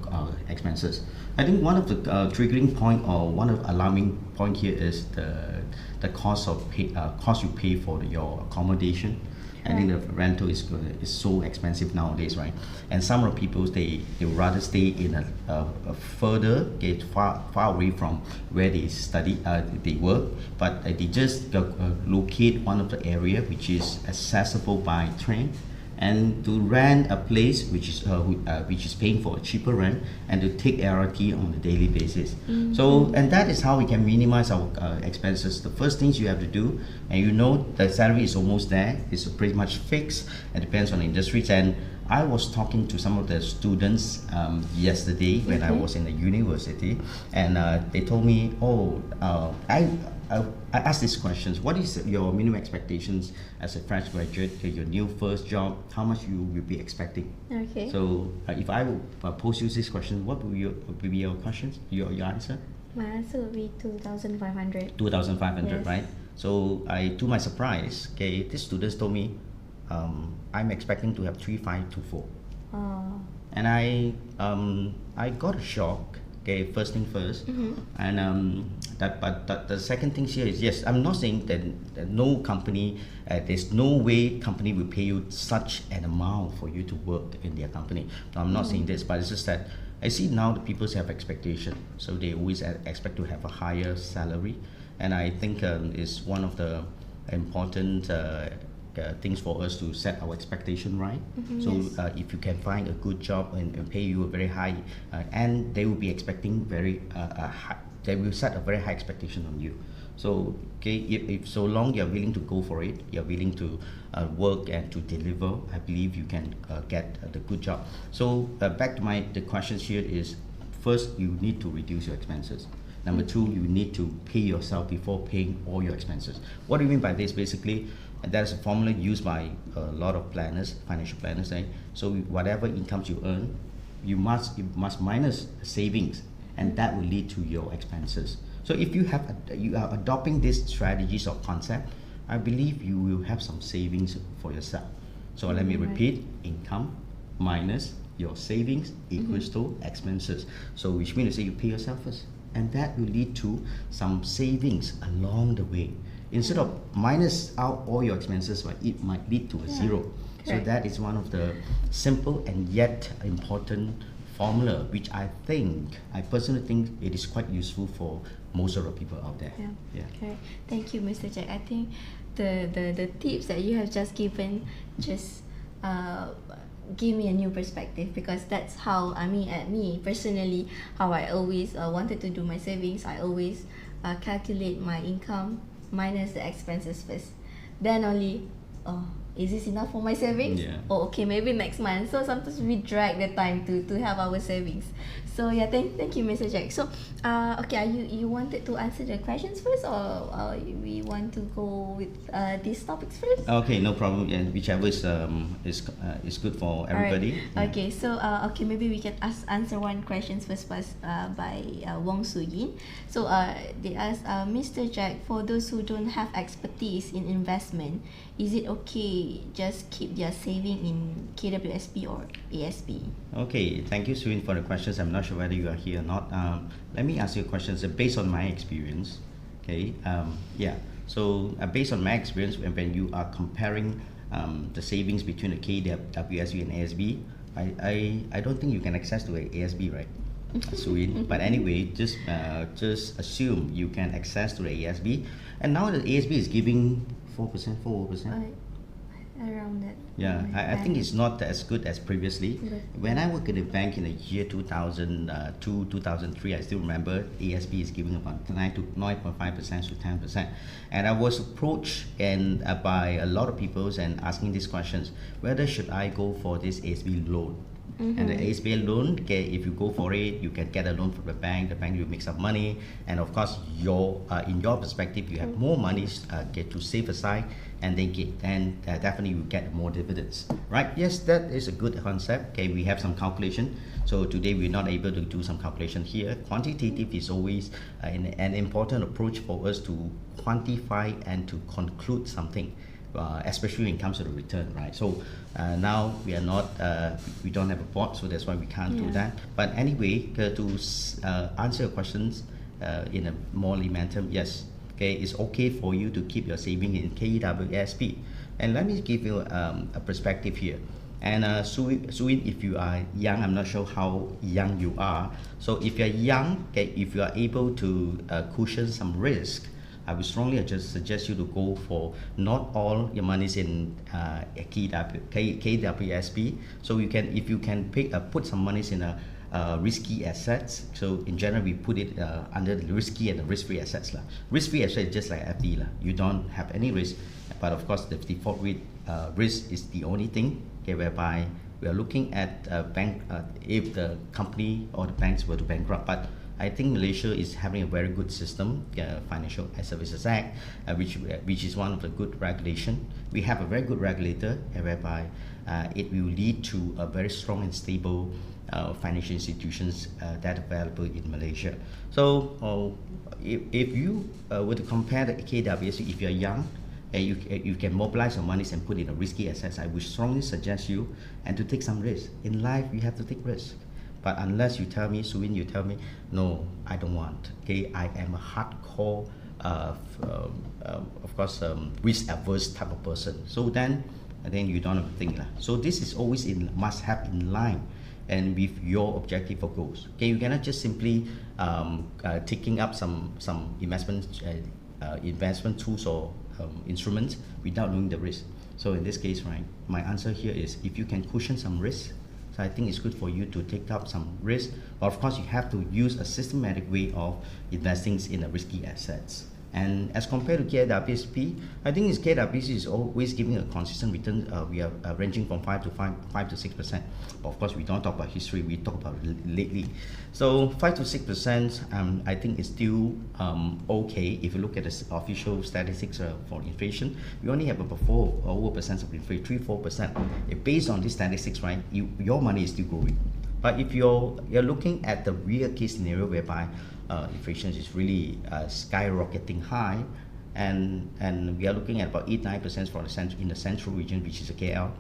expenses. I think one of the triggering point, or one of alarming point here, is the cost you pay for your accommodation. I think the rental is so expensive nowadays, right? And some of the people, they rather stay in a further, get far away from where they study, they work, but they just locate one of the area which is accessible by train, and to rent a place which is paying for a cheaper rent, and to take LRT on a daily basis. So, and that is how we can minimize our expenses. The first things you have to do, and you know the salary is almost there, it's pretty much fixed, it depends on the industries. And I was talking to some of the students yesterday when I was in the university, and they told me, I ask these questions. What is your minimum expectations as a fresh graduate, your new first job? How much you will be expecting? Okay. So if I will pose you this question, what will be your questions, your answer? My answer would be 2,500. 2,500, Yes. right? So to my surprise, okay, these students told me I'm expecting to have 3,524. Oh. And I got a shock. Okay, first thing first, and but the second thing here is, yes, I'm not saying that no company, there's no way company will pay you such an amount for you to work in their company. No, I'm not saying this, but it's just that I see now the people have expectation, so they always expect to have a higher salary, and I think it's one of the important things for us to set our expectation right. So Yes. if you can find a good job and pay you a very high, and they will be expecting very high, they will set a very high expectation on you. So okay, if so long you're willing to go for it, you're willing to work and to deliver, I believe you can get the good job. So back to the questions here is, first you need to reduce your expenses. Number two, you need to pay yourself before paying all your expenses. What do you mean by this? Basically, and that's a formula used by a lot of planners, financial planners, right? So whatever incomes you earn, you must minus savings, and that will lead to your expenses. So if you are adopting these strategies or concept, I believe you will have some savings for yourself. So let me repeat: income minus your savings equals to expenses. So which means to say you pay yourself first, and that will lead to some savings along the way. Instead of minus out all your expenses, right, it might lead to a zero. So Correct. that is one of the simple and yet important formula, which I personally think it is quite useful for most of the people out there. Yeah. Okay. Thank you, Mr. Jack. I think the tips that you have just given just give me a new perspective, because that's how me personally, how I always wanted to do my savings. I always calculate my income minus the expenses first, then only, oh, is this enough for my savings? Yeah. Oh, okay, maybe next month. So sometimes we drag the time to have our savings. So yeah, thank you, Mr. Jack. So okay, you wanted to answer the questions first, or we want to go with these topics first? Okay, no problem. Yeah, whichever is good for everybody. Alright. Okay, so okay, maybe we can answer one question first by Wong Su Yin. So they ask, Mr. Jack, for those who don't have expertise in investment, is it okay just keep their saving in KWSP or ASB? Okay, thank you, Suin, for the questions. I'm not sure whether you are here or not. Let me ask you questions based on my experience. Okay, yeah. So based on my experience, when you are comparing the savings between the KWSB and ASB, I don't think you can access to a ASB, right? Suin. But anyway, just assume you can access to the ASB, and now the ASB is giving 4%. Around that. Yeah, I think it's not as good as previously. Yes. When I worked in the bank in the year 2002, 2003, I still remember ASB is giving about 9.5% to 10%. And I was approached by a lot of people and asking these questions, whether should I go for this ASB loan? And the ASB loan, okay, if you go for it, you can get a loan from the bank will make some money, and of course, in your perspective, you have more money get to save aside, and then definitely you get more dividends, right? Yes, that is a good concept. Okay, we have some calculation. So today we're not able to do some calculation here. Quantitative is always an important approach for us to quantify and to conclude something. Especially when it comes to the return, right? So now we are not, we don't have a board, so that's why we can't do that. But anyway, to answer your questions in a more layman term, yes, okay, it's okay for you to keep your saving in KWSP. And let me give you a perspective here. And Suin, if you are young, I'm not sure how young you are. So if you're young, okay, if you are able to cushion some risk, I would strongly just suggest you to go for not all your money's in KWSP. So you can, if you can put some monies in risky assets. So in general, we put it under the risky and the risk-free assets. Risk-free assets is just like FD. You don't have any risk, but of course the default rate risk is the only thing, okay, whereby we are looking at bank if the company or the banks were to bankrupt. But I think Malaysia is having a very good system, Financial Services Act, which is one of the good regulation. We have a very good regulator, whereby it will lead to a very strong and stable financial institutions that are available in Malaysia. So if you were to compare the KWSP, if you're young, and you can mobilize your monies and put in a risky assets, I would strongly suggest you and to take some risk. In life, you have to take risk. But unless you tell me, Suin, you tell me, no, I don't want. Okay, I am a hardcore, of course, risk-averse type of person. So then you don't have to think. So this is always must have in line and with your objective or goals. Okay, you cannot just simply taking up some investment tools or instruments without knowing the risk. So in this case, right, my answer here is if you can cushion some risk, so I think it's good for you to take up some risk. But of course, you have to use a systematic way of investing in the risky assets. And as compared to KWSP, I think KWSP is always giving a consistent return. We are ranging from 5 to 6%. But of course, we don't talk about history. We talk about lately. So 5 to 6%, I think is still okay. If you look at the official statistics for inflation, we only have about 4% of inflation, 3-4%. Based on these statistics, right, your money is still growing. But if you're looking at the real case scenario whereby inflation is really skyrocketing high, and we are looking at about 8-9% for in the central region, which is a KL,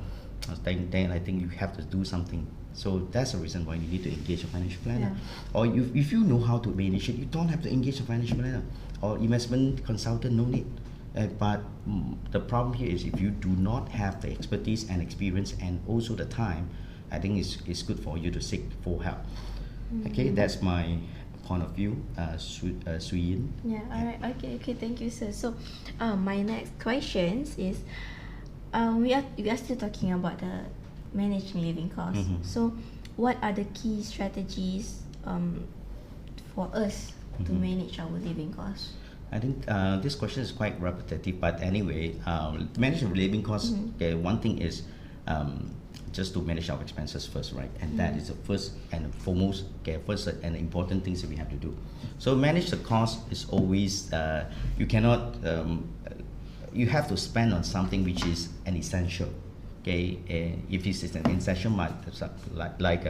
then I think you have to do something. So that's the reason why you need to engage a financial planner. Yeah. Or if you know how to manage it, you don't have to engage a financial planner or investment consultant, no need. But the problem here is if you do not have the expertise and experience and also the time, I think it's good for you to seek for help. Okay, that's my point of view, Suyin. Yeah, all right. Okay, thank you, sir. So, my next question is, we are still talking about the managing living costs. So, what are the key strategies for us to manage our living costs? I think this question is quite repetitive, but anyway, managing living costs. Okay, one thing is just to manage our expenses first, right? And that is the first and foremost, first and important things that we have to do. So manage the cost is always, you cannot, you have to spend on something which is an essential, okay? If it's an essential, like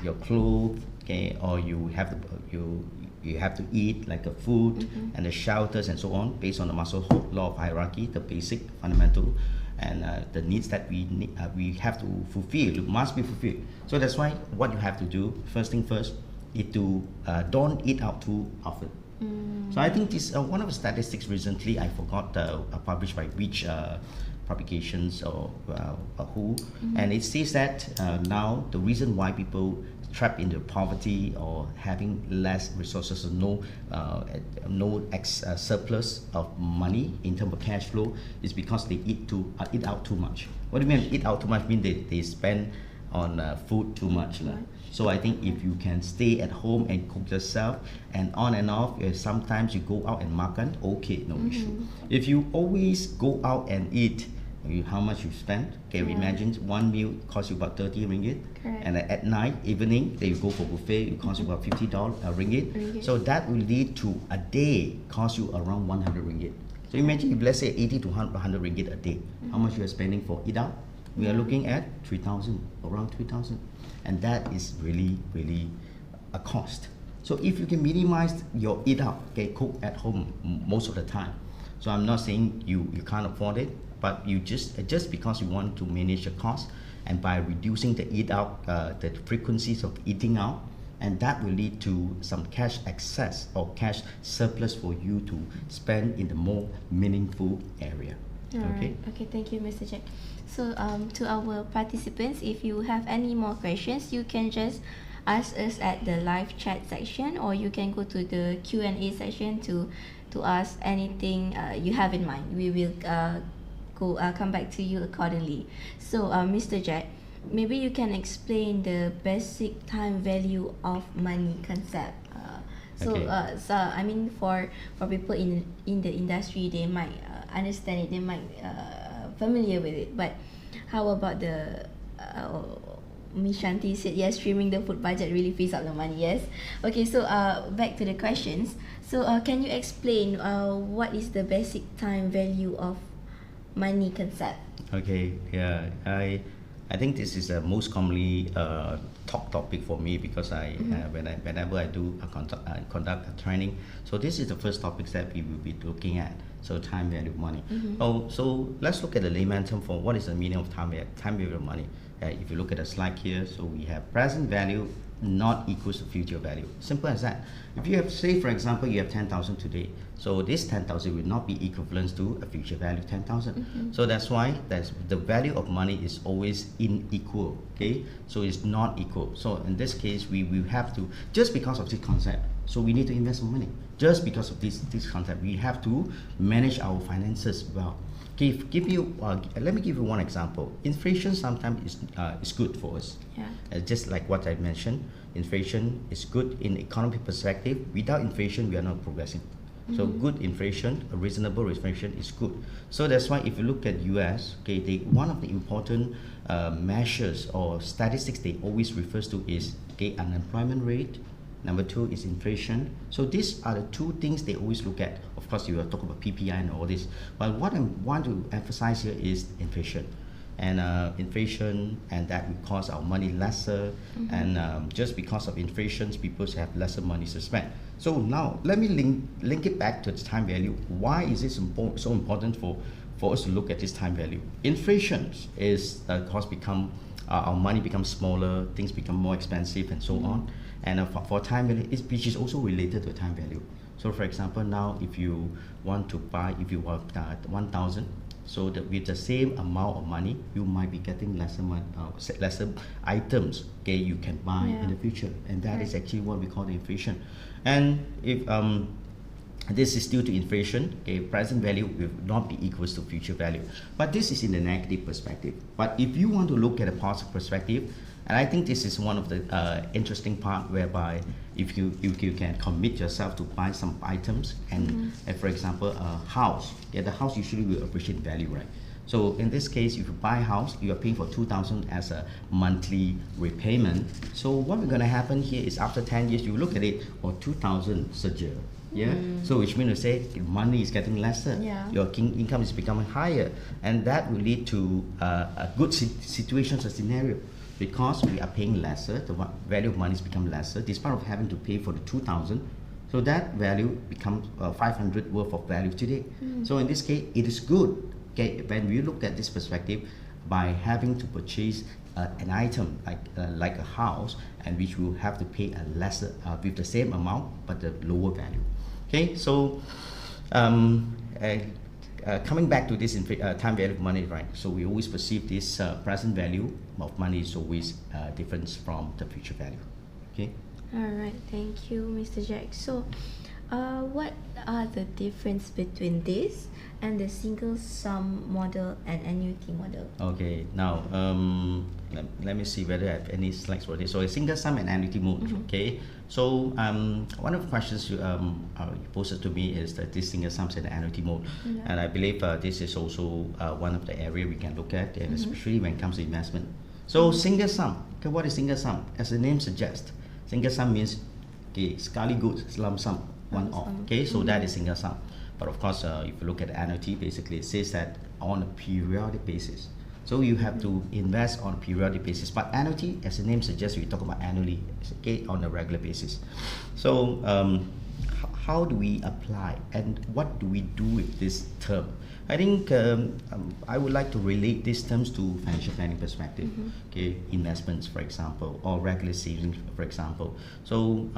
your clothes, okay, or you have to eat like a food and the shelters and so on, based on the Maslow law of hierarchy, the basic fundamental and the needs that we have to fulfill must be fulfilled. So that's why what you have to do, first thing first, is to don't eat out too often. So I think this one of the statistics recently, I forgot published by which publications or who, and it says that now the reason why people trapped into poverty or having less resources or no surplus of money in terms of cash flow is because they eat out too much. What do you mean eat out too much? Mean they spend on food too much. Right. So I think if you can stay at home and cook yourself and on and off, sometimes you go out and makan, okay, no issue. If you always go out and eat, how much you spend? Okay, imagine one meal costs you about 30 ringgit. Correct. And at night, evening, then you go for buffet, it costs you about $50 ringgit. So that will lead to a day cost you around 100 ringgit. So imagine if let's say 80 to 100 ringgit a day, how much you are spending for eat out? We are looking at 3,000, around 3,000. And that is really, really a cost. So if you can minimize your eat out, okay, cook at home most of the time. So I'm not saying you can't afford it, but you just because you want to manage the cost, and by reducing the eat out, the frequencies of eating out, and that will lead to some cash excess or cash surplus for you to spend in the more meaningful area. Alright. Okay, thank you, Mr. Jack. So to our participants, if you have any more questions, you can just ask us at the live chat section, or you can go to the Q&A section to ask anything you have in mind. We will come back to you accordingly. So Mr. Jack, maybe you can explain the basic time value of money concept. So I mean for people in the industry, they might understand it, they might familiar with it, but How about the Miss Shanti said yes, trimming the food budget really frees up the money. Yes. Okay, so back to the questions. So can you explain what is the basic time value of money concept? Okay, yeah, I think this is the most commonly talk topic for me because whenever I do conduct a training, so this is the first topics that we will be looking at. So time value of money. So let's look at the layman term for what is the meaning of time value of money. If you look at the slide here, so we have present value not equals to future value. Simple as that. If you have, say for example, you have 10,000 today, so this 10,000 will not be equivalent to a future value 10,000. So that's why the value of money is always unequal. Okay, so it's not equal. So in this case, we will have to, just because of this concept, so we need to invest more money. Just because of this concept, we have to manage our finances well. Okay, let me give you one example. Inflation sometimes is good for us. Yeah. Just like what I mentioned, inflation is good in economic perspective. Without inflation, we are not progressing. So good inflation, a reasonable inflation is good. So that's why if you look at US, okay, one of the important measures or statistics they always refers to is unemployment rate. Number two is inflation. So these are the two things they always look at. Of course, you are talking about PPI and all this. But what I want to emphasize here is inflation. And inflation, and that will cost our money lesser. And just because of inflation, people have lesser money to spend. So now, let me link it back to the time value. Why is it so important for us to look at this time value? Inflation is, cost our money becomes smaller, things become more expensive, and so on. And for time value, which is also related to time value. So for example, now if you want 1,000, so that with the same amount of money, you might be getting lesser items, okay, you can buy in the future, and that is actually what we call the inflation. And if this is due to inflation, okay, present value will not be equals to future value. But this is in the negative perspective. But if you want to look at a positive perspective, and I think this is one of the interesting part whereby if you can commit yourself to buy some items and for example a house, the house usually will appreciate value, right? So in this case, if you buy a house, you are paying for 2,000 as a monthly repayment. So what is going to happen here is after 10 years, you look at it, or 2,000 surgery. Yeah, so which means to say money is getting lesser, your income is becoming higher, and that will lead to a good situation or scenario. Because we are paying lesser, the value of money has become lesser, despite of having to pay for the 2,000. So that value becomes 500 worth of value today. So in this case, it is good. Okay, when we look at this perspective, by having to purchase an item like a house, and which will have to pay a lesser with the same amount but the lower value. Okay, so coming back to this time value of money, right? So we always perceive this present value of money is always different from the future value. Okay. All right, thank you, Mr. Jack. So, what are the difference between this and the single sum model and annuity model? Okay, now let me see whether I have any slides for this. So a single sum and annuity mode. Okay, so one of the questions you posed to me is that this single sums and annuity mode, and I believe this is also one of the area we can look at, and especially when it comes to investment. So single sum. Okay, what is single sum? As the name suggests, single sum means sekali goods, lump sum, one off. Okay, so that is single sum. But of course, if you look at the annuity, basically it says that on a periodic basis. So you have to invest on a periodic basis. But annuity, as the name suggests, we talk about annually, okay, on a regular basis. So how do we apply, and what do we do with this term? I think I would like to relate these terms to financial planning perspective. Okay, investments, for example, or regular savings, for example. So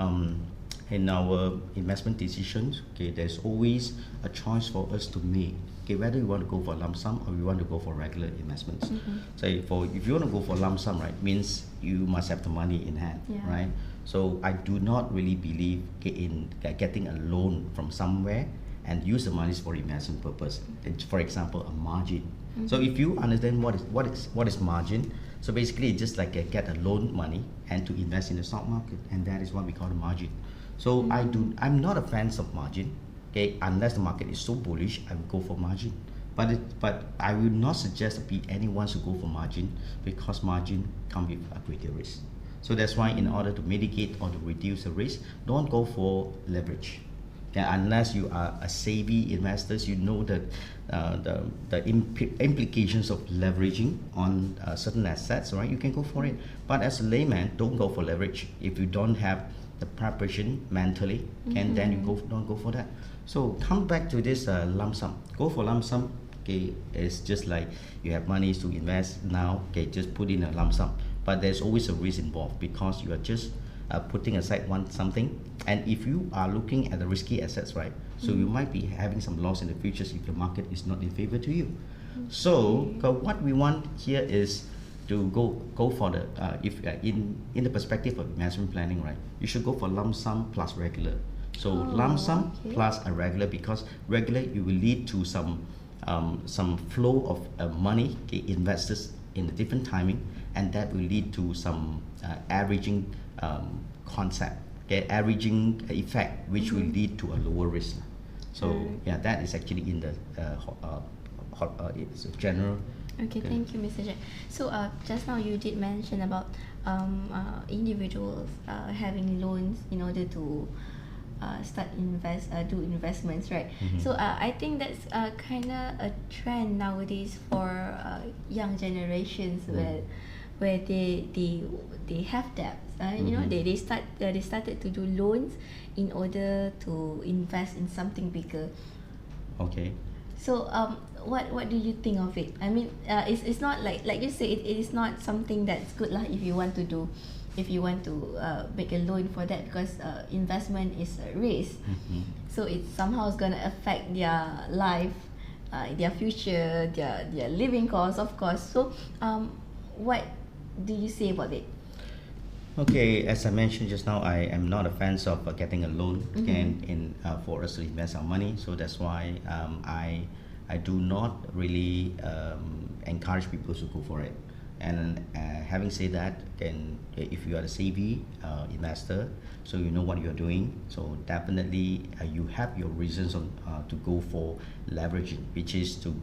in our investment decisions, okay, there's always a choice for us to make. Okay, whether you want to go for lump sum or you want to go for regular investments. So if you want to go for lump sum, right, means you must have the money in hand, right? So I do not really believe in getting a loan from somewhere and use the money for investment purpose. For example, a margin. So if you understand what is margin, so basically it's just like get a loan money and to invest in the stock market, and that is what we call a margin. So I'm not a fan of margin. Okay, unless the market is so bullish, I will go for margin. But I will not suggest anyone to go for margin, because margin comes with a greater risk. So that's why, in order to mitigate or to reduce the risk, don't go for leverage. Yeah, unless you are a savvy investor, you know the implications of leveraging on certain assets, right? You can go for it. But as a layman, don't go for leverage if you don't have the preparation mentally, and then you don't go for that. So come back to this lump sum. Go for lump sum. Okay, it's just like you have money to invest now. Okay, just put in a lump sum. But there's always a risk involved, because you are just putting aside something, and if you are looking at the risky assets, right, so you might be having some loss in the future if the market is not in favor to you. So what we want here is to go for the if in the perspective of investment planning, right, you should go for lump sum plus regular. So lump sum plus a regular, because regular you will lead to some flow of money, okay, investors in a different timing, and that will lead to some averaging concept, okay, averaging effect, which will lead to a lower risk. So yeah, that is actually in the it's a general. Okay, thank you, Mr. Jack. So just now you did mention about individuals having loans in order to do investments, right? So I think that's kind of a trend nowadays for young generations, where they have debts. You know, they started to do loans in order to invest in something bigger. Okay. So what do you think of it? I mean, it's not like you say, it is not something that's good lah if you want to make a loan for that, because investment is a risk. So it somehow is gonna affect their life, their future, their living costs, of course. So what do you say about it? Okay, as I mentioned just now, I am not a fan of getting a loan for us to invest our money. So that's why I do not really encourage people to go for it. And having said that, then if you are a savvy investor, so you know what you are doing, so definitely you have your reasons to go for leveraging, which is to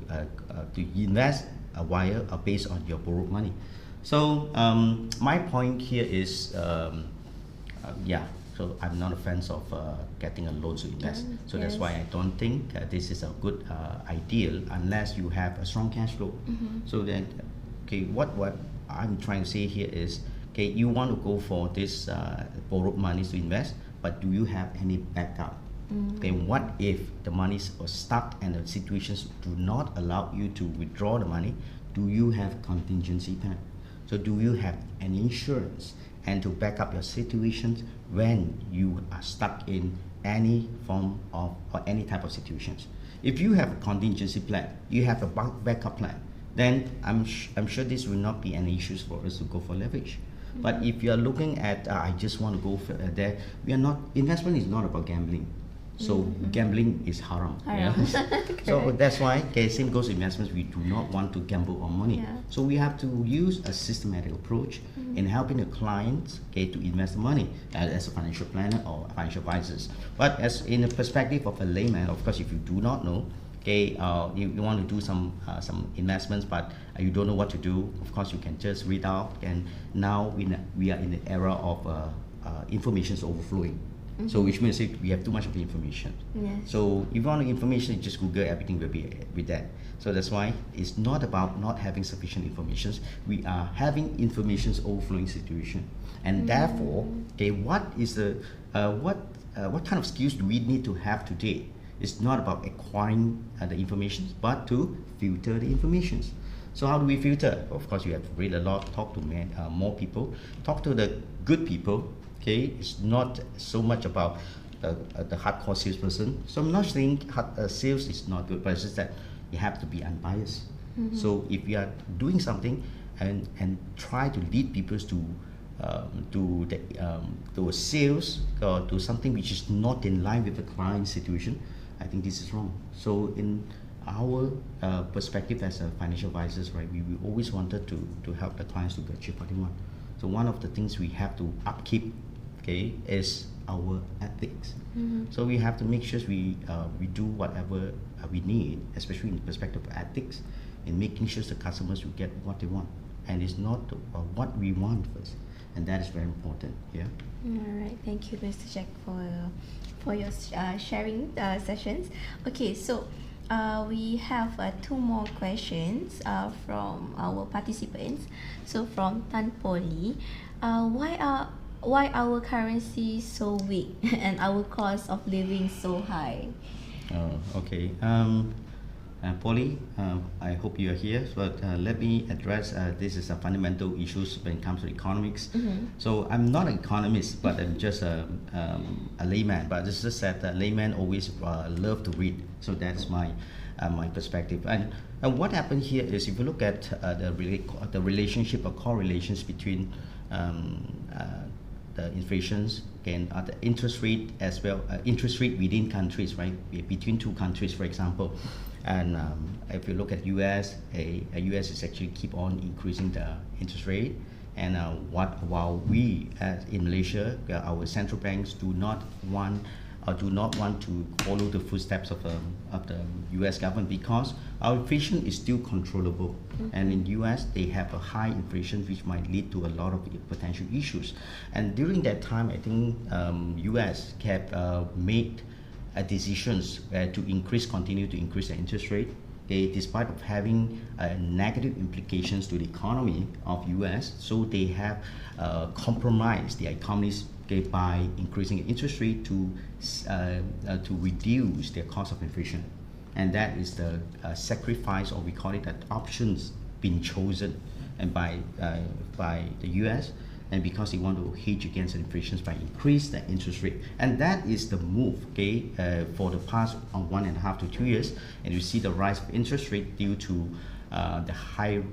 invest based on your borrowed money. So my point here is, so I'm not a fan of getting a loan to invest. So that's why I don't think this is a good ideal unless you have a strong cash flow. So then, okay, what I'm trying to say here is, okay, you want to go for this borrowed money to invest, but do you have any backup? Okay, what if the money was stuck and the situations do not allow you to withdraw the money? Do you have contingency plan? So do you have an insurance and to back up your situations when you are stuck in any form of or any type of situations? If you have a contingency plan, you have a backup plan, then I'm sure this will not be any issues for us to go for leverage. But if you are looking at I just want to go for there, investment is not about gambling. So gambling is haram. Yeah? So that's why, okay, same goes to investments. We do not want to gamble on money. So we have to use a systematic approach in helping the clients, okay, to invest the money as a financial planner or financial advisors. But as in the perspective of a layman, of course, if you do not know, okay, you want to do some investments, but you don't know what to do, of course, you can just read out. And now we are in the era of information is overflowing. So which means we have too much of the information. So if you want the information, you just Google, everything will be with that. So that's why it's not about not having sufficient information. We are having information's overflowing situation, and therefore, okay, what is the what kind of skills do we need to have today? It's not about acquiring the information, but to filter the information. So how do we filter? Of course, you have to read a lot, talk to more people, talk to the good people. Okay, it's not so much about the hardcore salesperson. So I'm not saying sales is not good, but it's just that you have to be unbiased. So if you are doing something and try to lead people to a sales or to something which is not in line with the client situation, I think this is wrong. So in our perspective as a financial advisors, right, we always wanted to help the clients to achieve what they want. So one of the things we have to upkeep, okay, is our ethics. So we have to make sure we do whatever we need, especially in the perspective of ethics, in making sure the customers will get what they want, and it's not what we want first, and that is very important. Yeah. All right, thank you, Mr. Jack, for your sharing sessions. Okay, so we have two more questions from our participants. So from Tan Poli, why our currency so weak and our cost of living so high? Okay. Polly, I hope you are here, but let me address this is a fundamental issues when it comes to economics. So I'm not an economist, but I'm just a layman. But it's just that layman always love to read. So that's my perspective. And what happened here is, if you look at the relationship or correlations between the inflations and the interest rate as well, interest rate within countries, right? Between two countries, for example. And if you look at US, US is actually keep on increasing the interest rate. And while we in Malaysia, our central banks do not want to follow the footsteps of the US government, because our inflation is still controllable. And in US, they have a high inflation, which might lead to a lot of potential issues. And during that time, I think US have made decisions to continue to increase the interest rate. Despite of having negative implications to the economy of US, so they have compromised the economies by increasing the interest rate to reduce their cost of inflation. And that is the sacrifice, or we call it that options being chosen and by the US, and because they want to hedge against inflation by increase the interest rate. And that is the move, for the past 1.5 to 2 years. And you see the rise of interest rate due to the high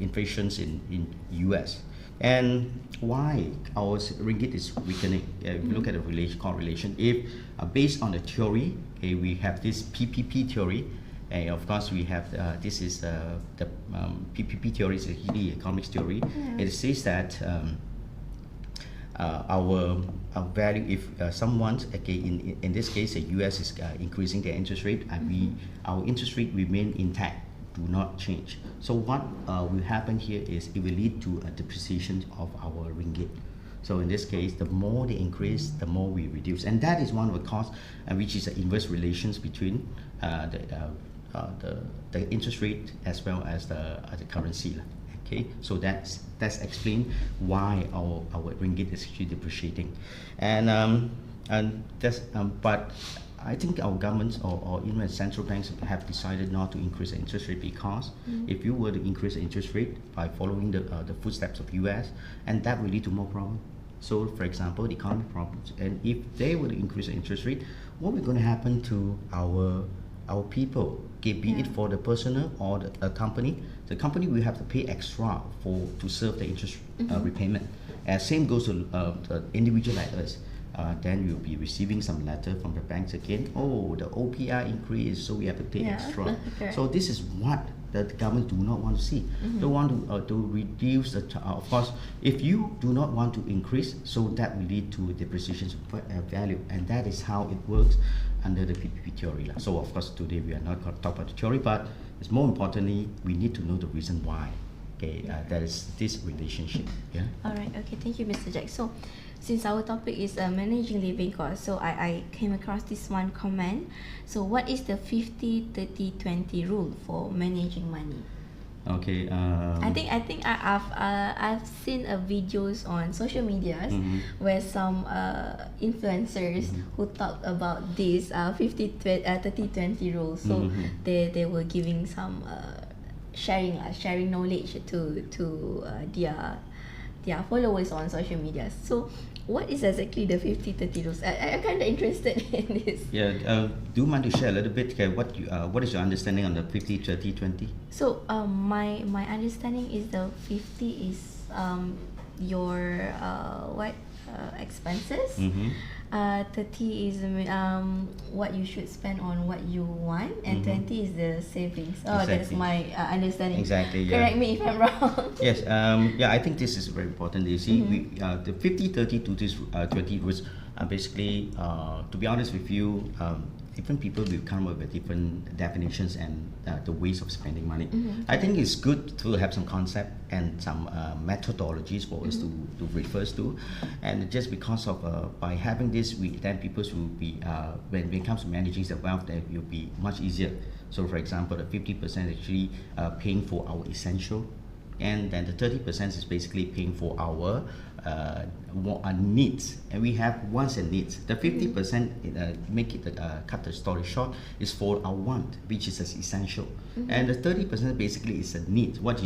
inflations in US. And why our ringgit is weakening? If you look at the correlation, if based on the theory, we have this PPP theory. Of course, we have this is the PPP theory, is the economics theory. It says that our value, if someone, in this case, the US is increasing their interest rate, and our interest rate remain intact, do not change. So what will happen here is it will lead to a depreciation of our ringgit. So in this case, the more they increase, the more we reduce, and that is one of the costs, which is the inverse relations between the interest rate as well as the currency. Okay, so that's explain why our ringgit is actually depreciating, and that's but I think our governments or even central banks have decided not to increase the interest rate, because if you were to increase the interest rate by following the footsteps of US, and that will lead to more problems. So for example, the economic problems, and if they were to increase the interest rate, what will going to happen to our people? Be it for the personal or the company. The company will have to pay extra to serve the interest repayment. Same goes to the individual like us. Then you'll be receiving some letter from the banks again. Oh, the OPR increased, so we have to pay extra. So this is what the government do not want to see. They want to reduce the of course, if you do not want to increase, so that will lead to depreciation of value, and that is how it works under the PPP theory. So of course, today we are not going to talk about the theory, but it's more importantly, we need to know the reason why. That is this relationship. All right. Okay. Thank you, Mr. Jack. So, since our topic is managing living costs, so I came across this one comment. So, what is the 50-30-20 rule for managing money? Okay. I think I've seen videos on social medias where some influencers who talk about this 50-30-20 rule. So they were giving some sharing knowledge to their followers on social media. So what is exactly the 50-30 rules? I'm kind of interested in this. Do you mind to share a little bit what is your understanding on the 50-30-20? So my understanding is the 50 is your expenses. 30 is what you should spend on what you want, and 20 is the savings. Oh, that's Exactly. my understanding. Exactly, yeah. Correct me if I'm wrong. Yes, yeah, I think this is very important. You see, the 50, 30, 20 was basically, to be honest with you, different people will come up with different definitions and the ways of spending money. I think it's good to have some concept and some methodologies for us to refer to, and just because of by having this, then people will be when it comes to managing the wealth, that will be much easier. So, for example, the 50% actually paying for our essential, and then the 30% is basically paying for our needs, and we have wants and needs. The 50%, make it cut the story short, is for our want, which is essential, and the 30% basically is a need. What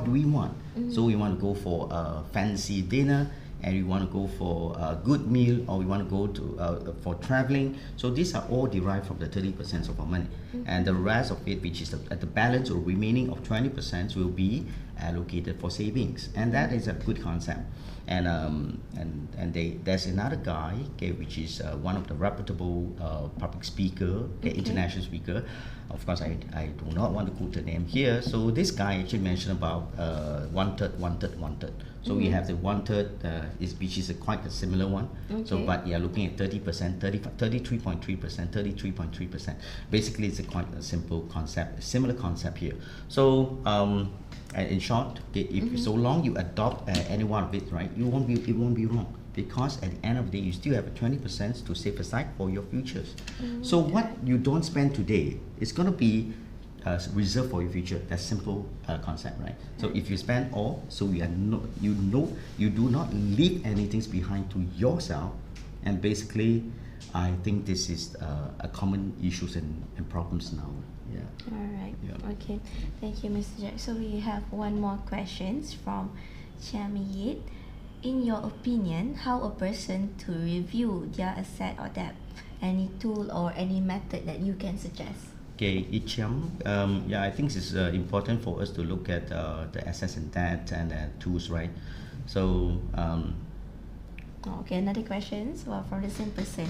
do we want? So we want to go for a fancy dinner, and we want to go for a good meal, or we want to go to for traveling. So these are all derived from the 30% of our money, and the rest of it, which is the balance or remaining of 20%, will be allocated for savings, and that is a good concept. And there's another guy, okay, which is one of the reputable public speaker, international speaker. Of course, I do not want to quote the name here. So this guy actually mentioned about one third. So we have the one third, which is quite a similar one. So, but you're looking at 30%, 33.3%, 33.3%. Basically, it's quite a simple concept, similar concept here. So, in short, if so long you adopt any one of it, right, it won't be wrong, because at the end of the day, you still have 20% to save aside for your futures. So what you don't spend today is going to be reserved for your future. That's simple concept, right? So if you spend all, so you do not leave anything behind to yourself, and basically, I think this is a common issues and problems now. Yeah. All right. Yeah. Okay. Thank you, Mr. Jack. So we have one more questions from Chamiyit. In your opinion, how a person to review their asset or debt? Any tool or any method that you can suggest? Okay, Ichiam, yeah, I think it's important for us to look at the assets and debt and tools, right? So, okay, another question from the same person.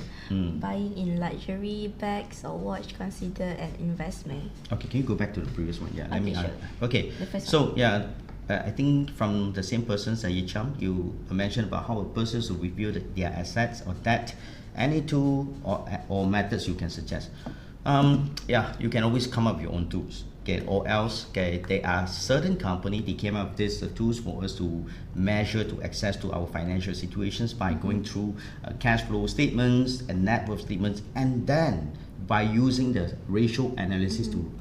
Buying in luxury bags or watch considered an investment? okay, can you go back to the previous one? Yeah, let me. Sure. Okay, The first so yeah, I think from the same person, Yicham, you mentioned about how a person should review their assets or debt. Any tool or methods you can suggest? Yeah, you can always come up with your own tools. Okay, or else, okay, there are certain company, they came up with these tools for us to measure, to access to our financial situations by going through cash flow statements and net worth statements, and then by using the ratio analysis to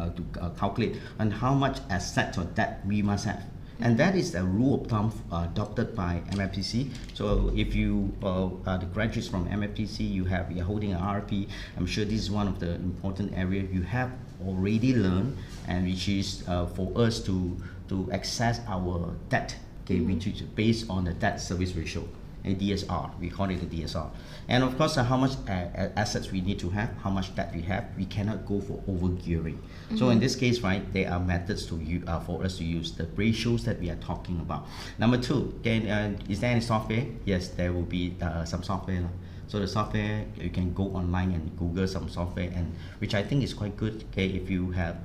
calculate on how much assets or debt we must have. And that is a rule of thumb adopted by MFPC. So if you are the graduates from MFPC, you're holding an RP. I'm sure this is one of the important areas you have already learned, and which is for us to access our debt, okay, which is based on the debt service ratio, a DSR. We call it a DSR. And of course, how much assets we need to have, how much debt we have. We cannot go for over gearing. So in this case, right, there are methods for us to use the ratios that we are talking about. Number two, is there any software? Yes, there will be some software. So the software, you can go online and Google some software, and which I think is quite good. Okay, if you have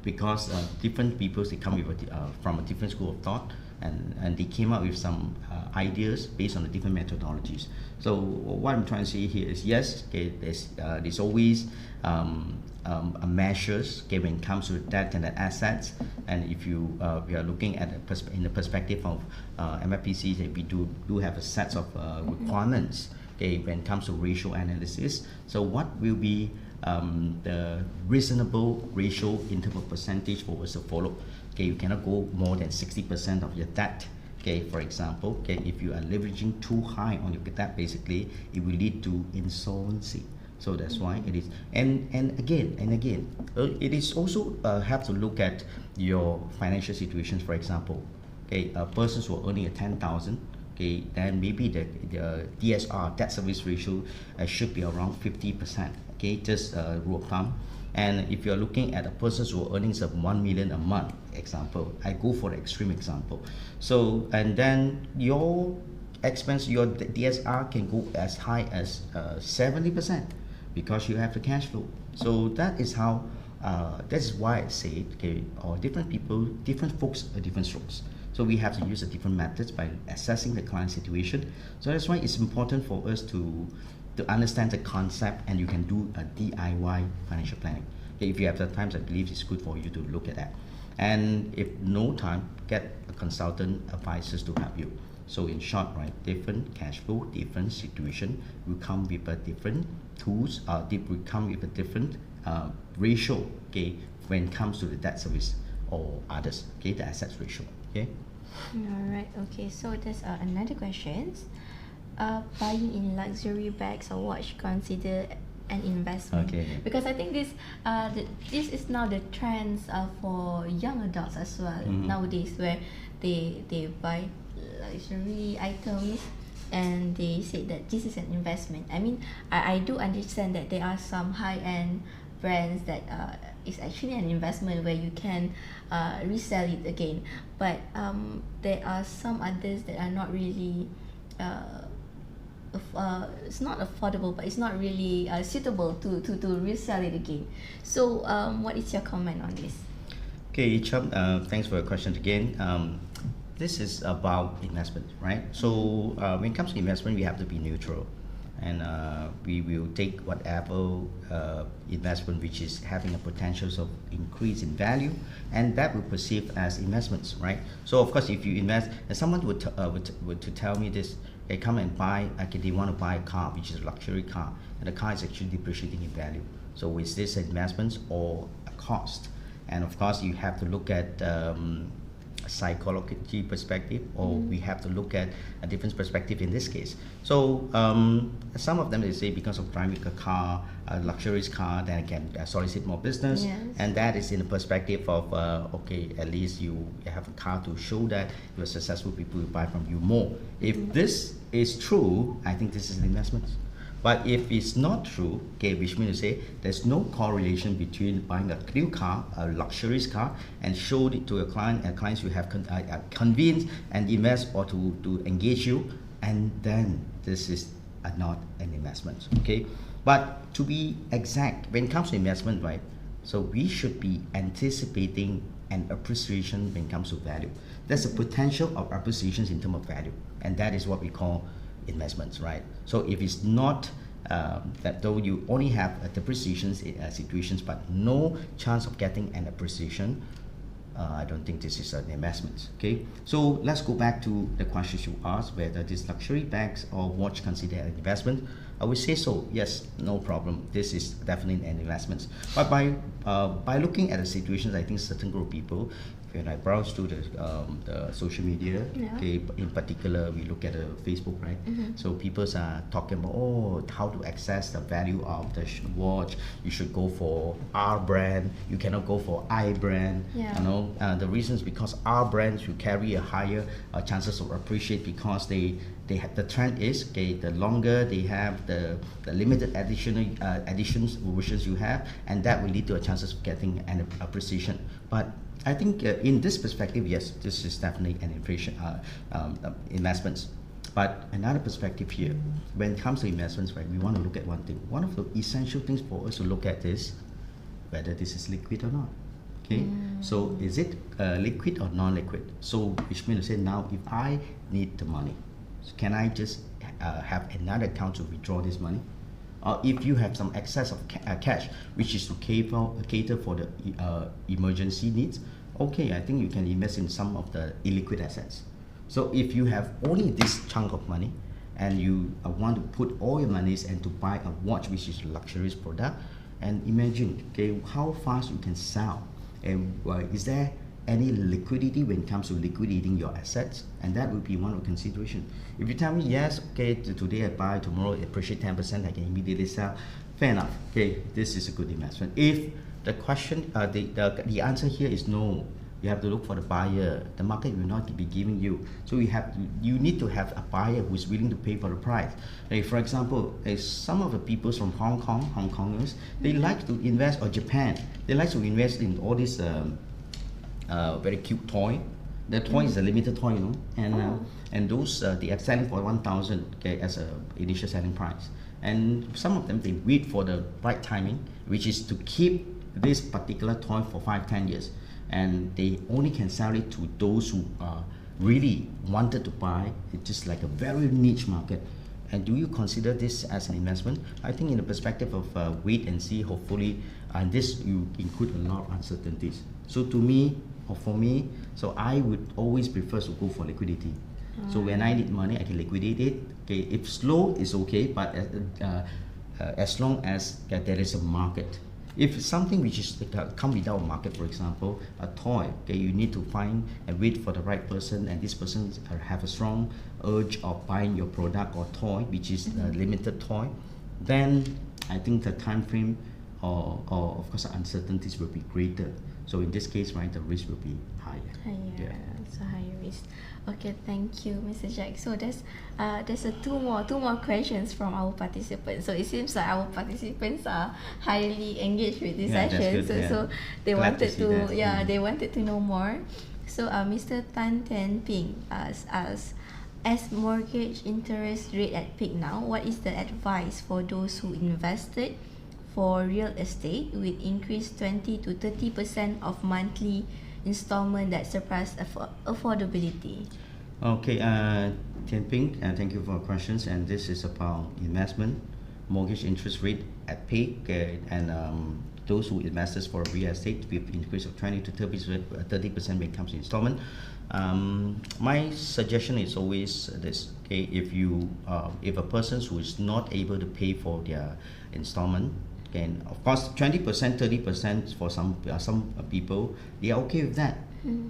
because different people, they come with from a different school of thought, and they came up with some ideas based on the different methodologies. So what I'm trying to say here is, yes, okay, there's always measures, okay, when it comes to debt and the assets. And if we are looking at in the perspective of MFPC, that we do have a set of requirements, okay, when it comes to ratio analysis. So what will be the reasonable ratio in terms of percentage for us to follow? Okay, you cannot go more than 60% of your debt. Okay, for example, okay, if you are leveraging too high on your debt, basically it will lead to insolvency. So that's why it is. And again, it is also have to look at your financial situations. For example, okay, persons who are earning a 10,000. Okay, then maybe the DSR, debt service ratio, should be around 50%. Okay, just rule of thumb. And if you're looking at a person who are earnings of 1 million a month, example, I go for the extreme example. So, and then your expense, your DSR can go as high as 70% because you have the cash flow. So that is how, that's why I say, okay, or different people, different folks are different strokes. So we have to use the different methods by assessing the client situation. So that's why it's important for us to understand the concept, and you can do a DIY financial planning. Okay, if you have the time, I believe it's good for you to look at that. And if no time, get a consultant advisors to help you. So in short, right, different cash flow, different situation will come with a different tools, will come with a different ratio, okay, when it comes to the debt service or others, okay, the assets ratio, okay. All right. Okay. So there's another question. Buying in luxury bags or watch considered an investment? Okay. Because I think this is now the trends for young adults as well nowadays, where they buy luxury items and they say that this is an investment. I mean, I do understand that there are some high-end brands that is actually an investment where you can resell it again, but there are some others that are not really it's not affordable, but it's not really suitable to resell it again. So what is your comment on this? Okay, Chum, thanks for your question again. This is about investment, right? So when it comes to investment, we have to be neutral, and we will take whatever investment which is having a potential of increase in value, and that will perceive as investments, right? So of course, if you invest, and someone would to tell me this, they come and buy, okay, they want to buy a car which is a luxury car, and the car is actually depreciating in value. So is this investments or a cost? And of course, you have to look at psychology perspective, or we have to look at a different perspective in this case. So some of them, they say because of driving a car, a luxurious car, then it can solicit more business. Yes. And that is in the perspective of okay, at least you have a car to show that you're successful, people will buy from you more. If this is true, I think this is an investment. But if it's not true, okay, which means to say there's no correlation between buying a new car, a luxurious car, and showed it to a client, and clients will have convinced and invest or to engage you, and then this is not an investment, okay? But to be exact, when it comes to investment, right, so we should be anticipating an appreciation when it comes to value. There's a potential of appreciations in terms of value, and that is what we call investments, right? So if it's not that, though you only have depreciations situations but no chance of getting an appreciation, I don't think this is an investment, okay? So let's go back to the question you asked, whether this luxury bags or watch considered an investment. I would say so, yes, no problem. This is definitely an investment. But by looking at the situations, I think certain group of people, when I browse through the social media, okay, in particular, we look at Facebook, right? So people are talking about, oh, how to access the value of the watch. You should go for R brand. You cannot go for I brand. Yeah. You know, the reason is because R brands will carry a higher chances of appreciate, because they have, the trend is, okay, the longer they have the limited editions versions you have, and that will lead to a chances of getting an appreciation. But I think in this perspective, yes, this is definitely an investments. But another perspective here, when it comes to investments, right, we want to look at one thing. One of the essential things for us to look at is whether this is liquid or not. Okay, so is it liquid or non-liquid? So which means to say, now if I need the money, so can I just have another account to withdraw this money? Or if you have some excess of cash, which is to cater for the emergency needs, okay, I think you can invest in some of the illiquid assets. So if you have only this chunk of money, and you want to put all your monies and to buy a watch, which is a luxurious product, and imagine, okay, how fast you can sell, and is there any liquidity when it comes to liquidating your assets? And that would be one of the consideration. If you tell me, yes, okay, today I buy, tomorrow I appreciate 10%, I can immediately sell, fair enough, okay, this is a good investment. If the question, the answer here is no, you have to look for the buyer. The market will not be giving you. So you need to have a buyer who is willing to pay for the price. Like for example, some of the people from Hong Kongers, they like to invest, or Japan, they like to invest in all these very cute toy. The toy is a limited toy, you know, and those they are selling for 1,000, okay, as a initial selling price. And some of them they wait for the right timing, which is to keep this particular toy for 5-10 years, and they only can sell it to those who really wanted to buy. It's just like a very niche market. And do you consider this as an investment? I think in the perspective of wait and see, hopefully, and this you include a lot of uncertainties. So to me, or for me, so I would always prefer to go for liquidity. So when I need money, I can liquidate it. Okay, if slow, it's okay, but as long as there is a market. If it's something which is come without a market, for example, a toy, okay, you need to find and wait for the right person, and this person have a strong urge of buying your product or toy, which is a limited toy, then I think the time frame or of course the uncertainties will be greater. So in this case, right, the risk will be higher. Higher, so higher risk. Okay, thank you, Mr. Jack. So there's two more questions from our participants. So it seems like our participants are highly engaged with this session. So they Glad wanted to that. they wanted to know more. So Mr. Tan Tian Ping asks us, as mortgage interest rate at peak now, what is the advice for those who invested for real estate with increased 20 to 30% of monthly installment that surpass affordability? Okay, Tian Ping, thank you for your questions. And this is about investment, mortgage interest rate at peak, and those who invested for real estate with increase of 20 to 30% when it comes to installment. My suggestion is always this: okay, if a person who is not able to pay for their installment, and of course 20%, 30% for some people, they are okay with that.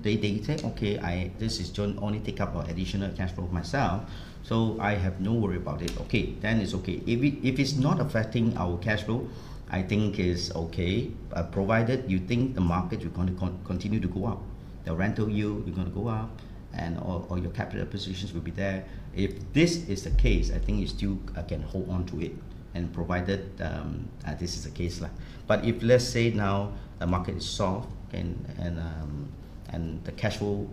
They say, okay, this is only take up additional cash flow myself, so I have no worry about it. Okay, then it's okay. If it's not affecting our cash flow, I think is okay, provided you think the market is going to continue to go up, the rental yield is going to go up, and all your capital positions will be there. If this is the case, I think you still can hold on to it, and provided this is the case. But if let's say now the market is soft and the cash flow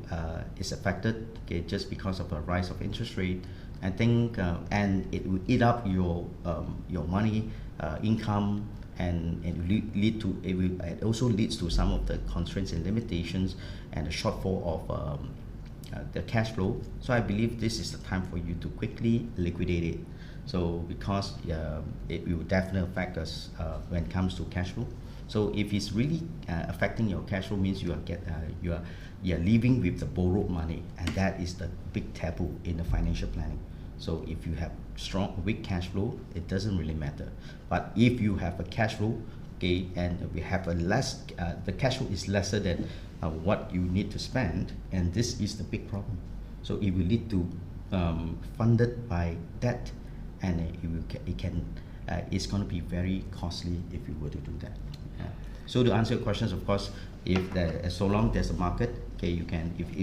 is affected, okay, just because of a rise of interest rate, I think and it will eat up your money income, and it also leads to some of the constraints and limitations and the shortfall of the cash flow. So I believe this is the time for you to quickly liquidate it. So because it will definitely affect us when it comes to cash flow. So if it's really affecting your cash flow, means you are living with the borrowed money, and that is the big taboo in the financial planning. So if you have strong weak cash flow, it doesn't really matter. But if you have a cash flow, okay, and we have a less, the cash flow is lesser than what you need to spend, and this is the big problem. So it will lead to funded by debt, and it's going to be very costly if you were to do that. So to answer your questions, of course, so long there's a market, okay, you can, if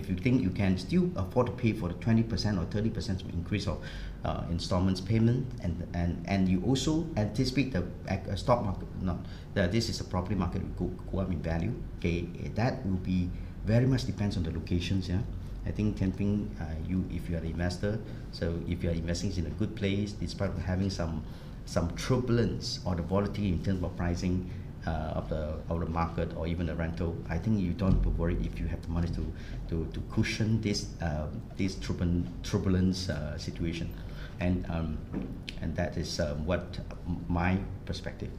you think you can still afford to pay for the 20% or 30% increase of installments payment, and you also anticipate the stock market, this is a property market will go up in value, okay, that will be very much depends on the locations. I think Tianping, if you are an investor, so if you are investing in a good place, despite having some turbulence or the volatility in terms of pricing of the market or even the rental, I think you don't have to worry if you have the money to cushion this turbulence situation, and that is what my perspective.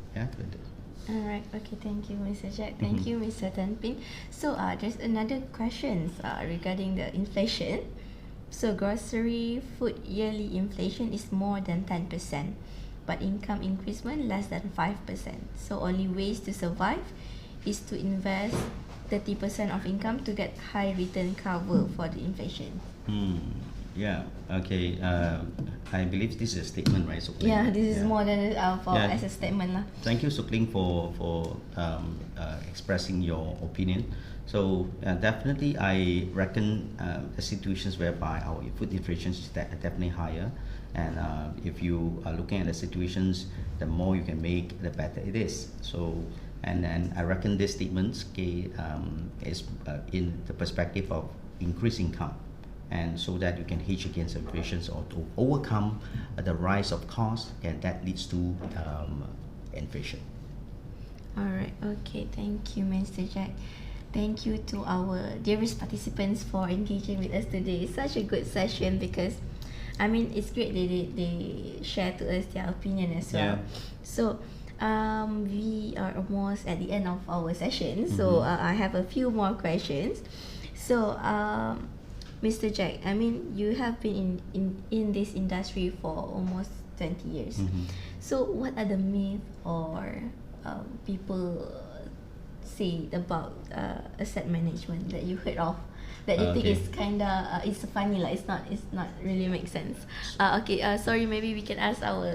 Alright, okay, thank you, Mr. Jack. Thank you, Mr. Tan Ping. So there's another question regarding the inflation. So grocery food yearly inflation is more than 10%, but income increasement less than 5%. So only ways to survive is to invest 30% of income to get high return cover for the inflation. Yeah, okay. I believe this is a statement, right, Sukling? Yeah, this is more than as a statement. Thank you, Sukling, for expressing your opinion. So definitely, I reckon the situations whereby our food inflation is definitely higher, and if you are looking at the situations, the more you can make, the better it is. So, and I reckon this statement is in the perspective of increase income, and so that you can hedge against inflation or to overcome the rise of costs, and that leads to inflation. All right. Okay. Thank you, Mr. Jack. Thank you to our dearest participants for engaging with us today. It's such a good session because, I mean, it's great they share to us their opinion as well. Yeah. So, we are almost at the end of our session. So, I have a few more questions. So, Mr. Jack, I mean, you have been in this industry for almost 20 years. So, what are the myths or people say about asset management that you heard of that you think is kinda it's funny, like it's not really make sense? Sorry, maybe we can ask our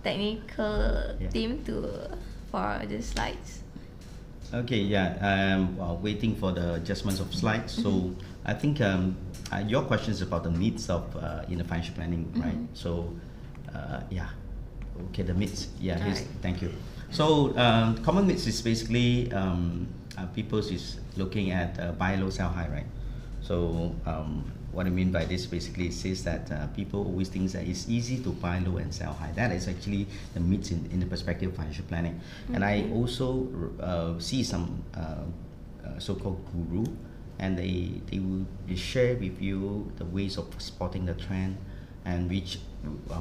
technical team for the slides. Okay, yeah, while waiting for the adjustments of slides. So I think your question is about the myths of in the financial planning, right? So yeah, okay, the myths. Yeah, thank you. So common myths is basically people is looking at buy low, sell high, right? So what I mean by this basically says that people always think that it's easy to buy low and sell high. That is actually the myths in the perspective of financial planning. And I also see some so-called guru, and they will share with you the ways of spotting the trend, and which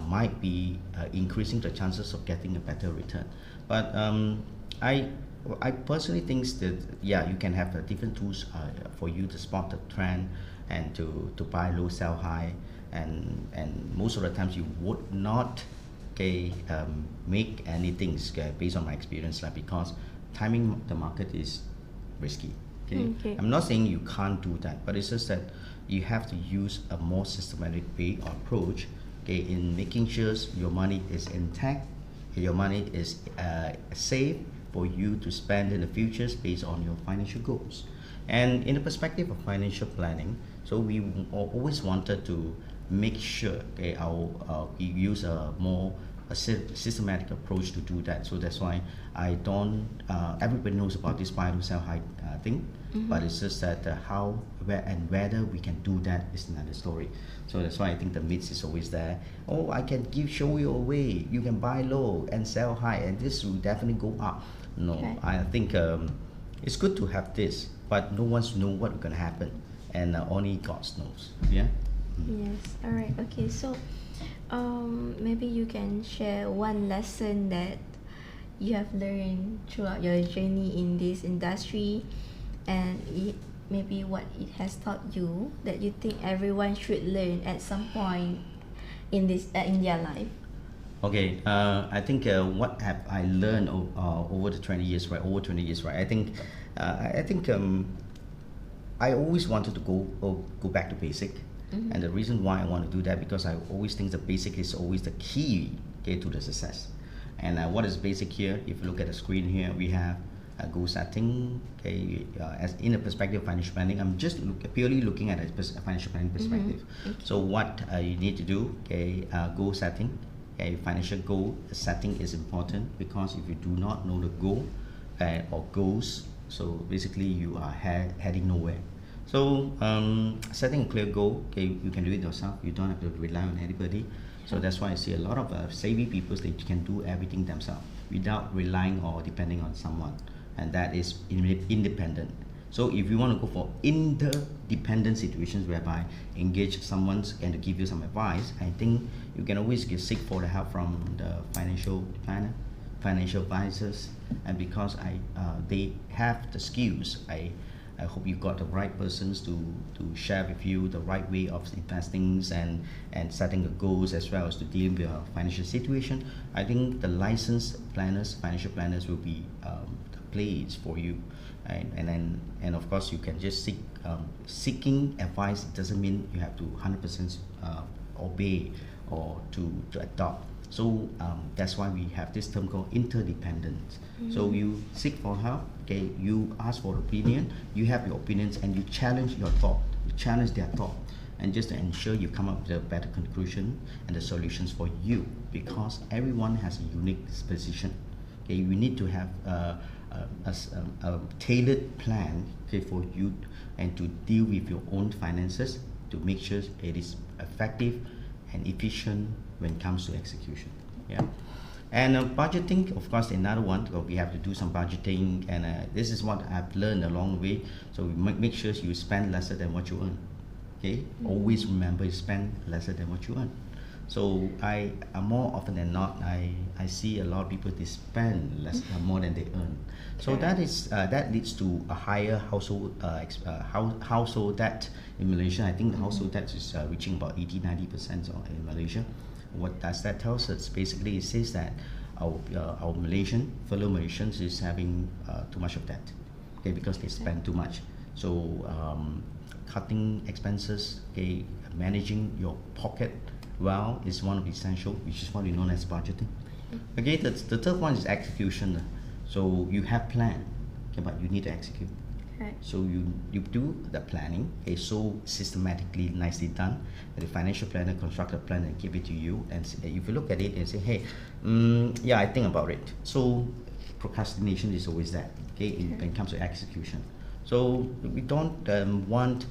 might be increasing the chances of getting a better return. But I personally think that you can have different tools for you to spot the trend and to buy low, sell high, and most of the times you would not make anything based on my experience, because timing the market is risky. I'm not saying you can't do that, but it's just that you have to use a more systematic way or approach in making sure your money is intact, your money is safe for you to spend in the futures based on your financial goals. And in the perspective of financial planning, so we always wanted to make sure we use a more systematic approach to do that. So that's why I don't everybody knows about this buy low sell high thing, but it's just that how, where, and whether we can do that is another story. So that's why I think the myths is always there. Oh, I can show you a way. You can buy low and sell high, and this will definitely go up. No, I think it's good to have this, but no one's know what's gonna happen, and only God knows. Yeah. Yes. All right. Okay. So, maybe you can share one lesson that you have learned throughout your journey in this industry, and maybe what it has taught you that you think everyone should learn at some point in this in their life. Okay, I think what have I learned over the 20 years, right? Over 20 years, right? I think I always wanted to go back to basic, and the reason why I want to do that, because I always think the basic is always the key to the success. And what is basic here? If you look at the screen here, we have goal setting. As in the perspective of financial planning, I'm just purely looking at a financial planning perspective. So what you need to do, goal setting. Financial goal setting is important, because if you do not know the goal or goals, so basically you are heading nowhere. So setting a clear goal, you can do it yourself. You don't have to rely on anybody. So that's why I see a lot of savvy people, they can do everything themselves without relying or depending on someone, and that is independent. So if you want to go for interdependent situations whereby engage someone and to give you some advice, I think you can always seek for the help from the financial planner, financial advisors, and because they have the skills, I hope you got the right persons to share with you the right way of investing and setting the goals, as well as to deal with your financial situation. I think the licensed planners, financial planners, will be the place for you. And of course you can just seeking advice. It doesn't mean you have to 100% obey or to adopt. So that's why we have this term called interdependent. So you seek for help, you ask for opinion, you have your opinions, and you challenge your thought, you challenge their thought, and just to ensure you come up with a better conclusion and the solutions for you, because everyone has a unique position. You need to have a tailored plan, okay, for you and to deal with your own finances to make sure it is effective and efficient when it comes to execution. Yeah. And budgeting, of course, another one. We have to do some budgeting, and this is what I've learned along the way. So we make sure you spend lesser than what you earn. Okay, always remember you spend lesser than what you earn. So I more often than not, I see a lot of people, they spend less more than they earn. So that is that leads to a higher household household debt in Malaysia. I think the household debt is reaching about 80-90% in Malaysia. What does that tell us? Basically, it says that our fellow Malaysians is having too much of debt, okay, because they spend too much. So cutting expenses, okay, managing your pocket well is one of the essential, which is what we know as budgeting. Okay, the third one is execution. So you have plan, okay, but you need to execute. Right. So you do the planning, okay, so systematically, nicely done. The financial planner construct a plan and give it to you, and if you look at it and say, hey, yeah, I think about it. So procrastination is always that, okay, when it comes to execution. So we don't want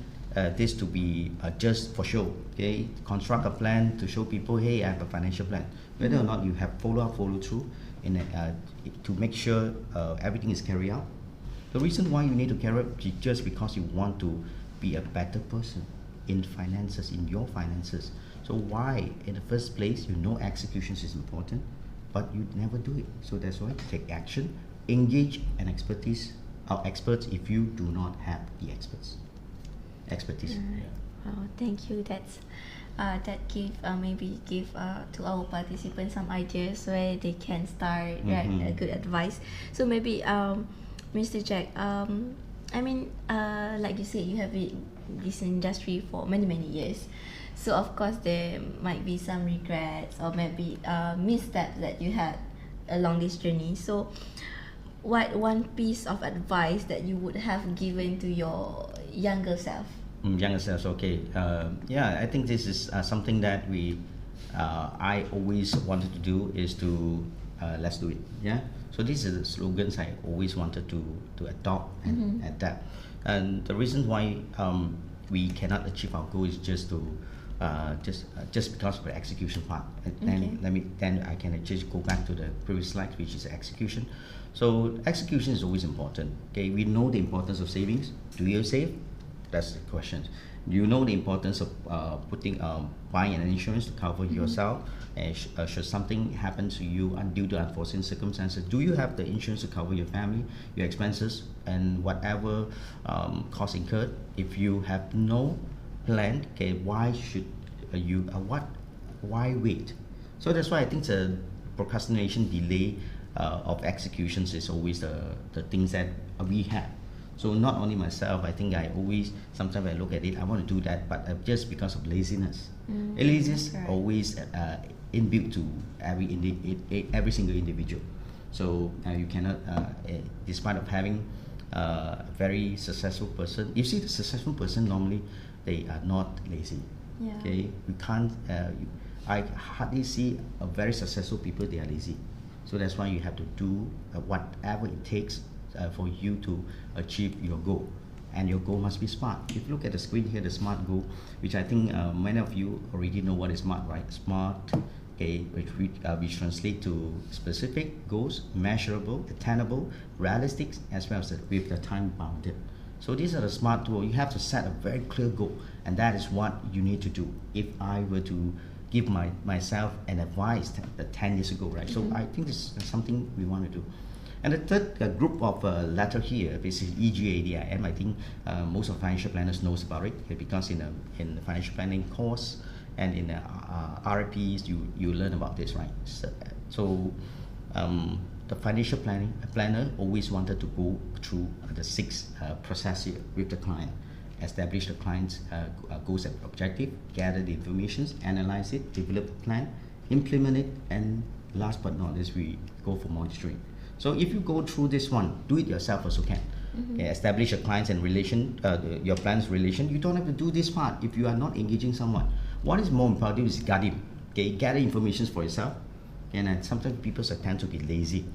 this to be just for show, okay? Construct a plan to show people, hey, I have a financial plan. Whether or not you have follow through in to make sure everything is carried out. The reason why you need to carry out is just because you want to be a better person in finances, in your finances. So why, in the first place, you know execution is important, but you never do it. So that's why take action, engage an expertise, experts if you do not have the expertise. Oh, thank you. That's that maybe give to our participants some ideas where they can start a good advice. So maybe Mr. Jack, I mean, like you said, you have been in this industry for many years. So of course there might be some regrets or maybe missteps that you had along this journey. So what one piece of advice that you would have given to your younger self? Younger self, okay. Yeah, I think this is something that I always wanted to do is to let's do it. Yeah. So these are the slogans I always wanted to adopt and adapt. And the reason why we cannot achieve our goal is just to just because of the execution part. And then I can just go back to the previous slide, which is execution. So execution is always important. Okay, we know the importance of savings. Do you save? That's the question. Do you know the importance of buying an insurance to cover yourself? And should something happen to you due to unforeseen circumstances, do you have the insurance to cover your family, your expenses, and whatever costs incurred? If you have no plan, okay, why should you? Why wait? So that's why I think the procrastination, delay of executions is always the things that we have. So not only myself, I think I always, sometimes I look at it, I want to do that, but just because of laziness. Laziness always inbuilt to every single individual. So you cannot, despite of having a very successful person, you see the successful person normally, they are not lazy. Yeah. Okay, we can't, I hardly see a very successful people, they are lazy. So that's why you have to do whatever it takes for you to achieve your goal, and your goal must be SMART. If you look at the screen here, the SMART goal, which I think many of you already know what is SMART, right? SMART, okay, which translate to specific goals, measurable, attainable, realistic, as well as with the time bounded. So these are the SMART goals. You have to set a very clear goal, and that is what you need to do. If I were to give myself an advice 10 years ago, right? So I think this is something we want to do. And the third group of letter here, basically EGADIM, I think most of financial planners knows about it, okay, because in the financial planning course and in RPs you learn about this, right? So the financial planner always wanted to go through the 6 process here with the client. Establish the client's goals and objective, gather the information, analyze it, develop a plan, implement it, and last but not least, we go for monitoring. So if you go through this one, do it yourself also can. Okay, establish your clients and your plans relation. You don't have to do this part if you are not engaging someone. What is more important is gather information for yourself. And sometimes people tend to be lazy.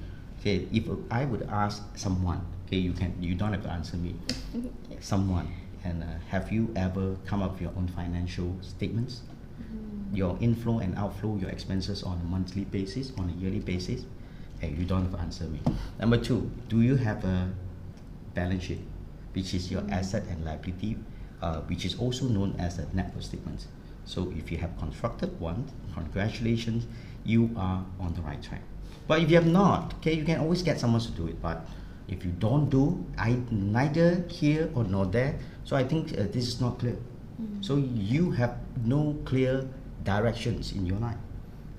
Okay, if I would ask someone, okay, you don't have to answer me. Okay. Someone, and have you ever come up with your own financial statements? Your inflow and outflow, your expenses on a monthly basis, on a yearly basis? Hey, you don't have to answer me. Number two, do you have a balance sheet, which is your asset and liability, which is also known as a net worth statement? So if you have constructed one, congratulations, you are on the right track. But if you have not, okay, you can always get someone to do it. But if you don't do, I neither here or nor there. So I think this is not clear. So you have no clear directions in your life,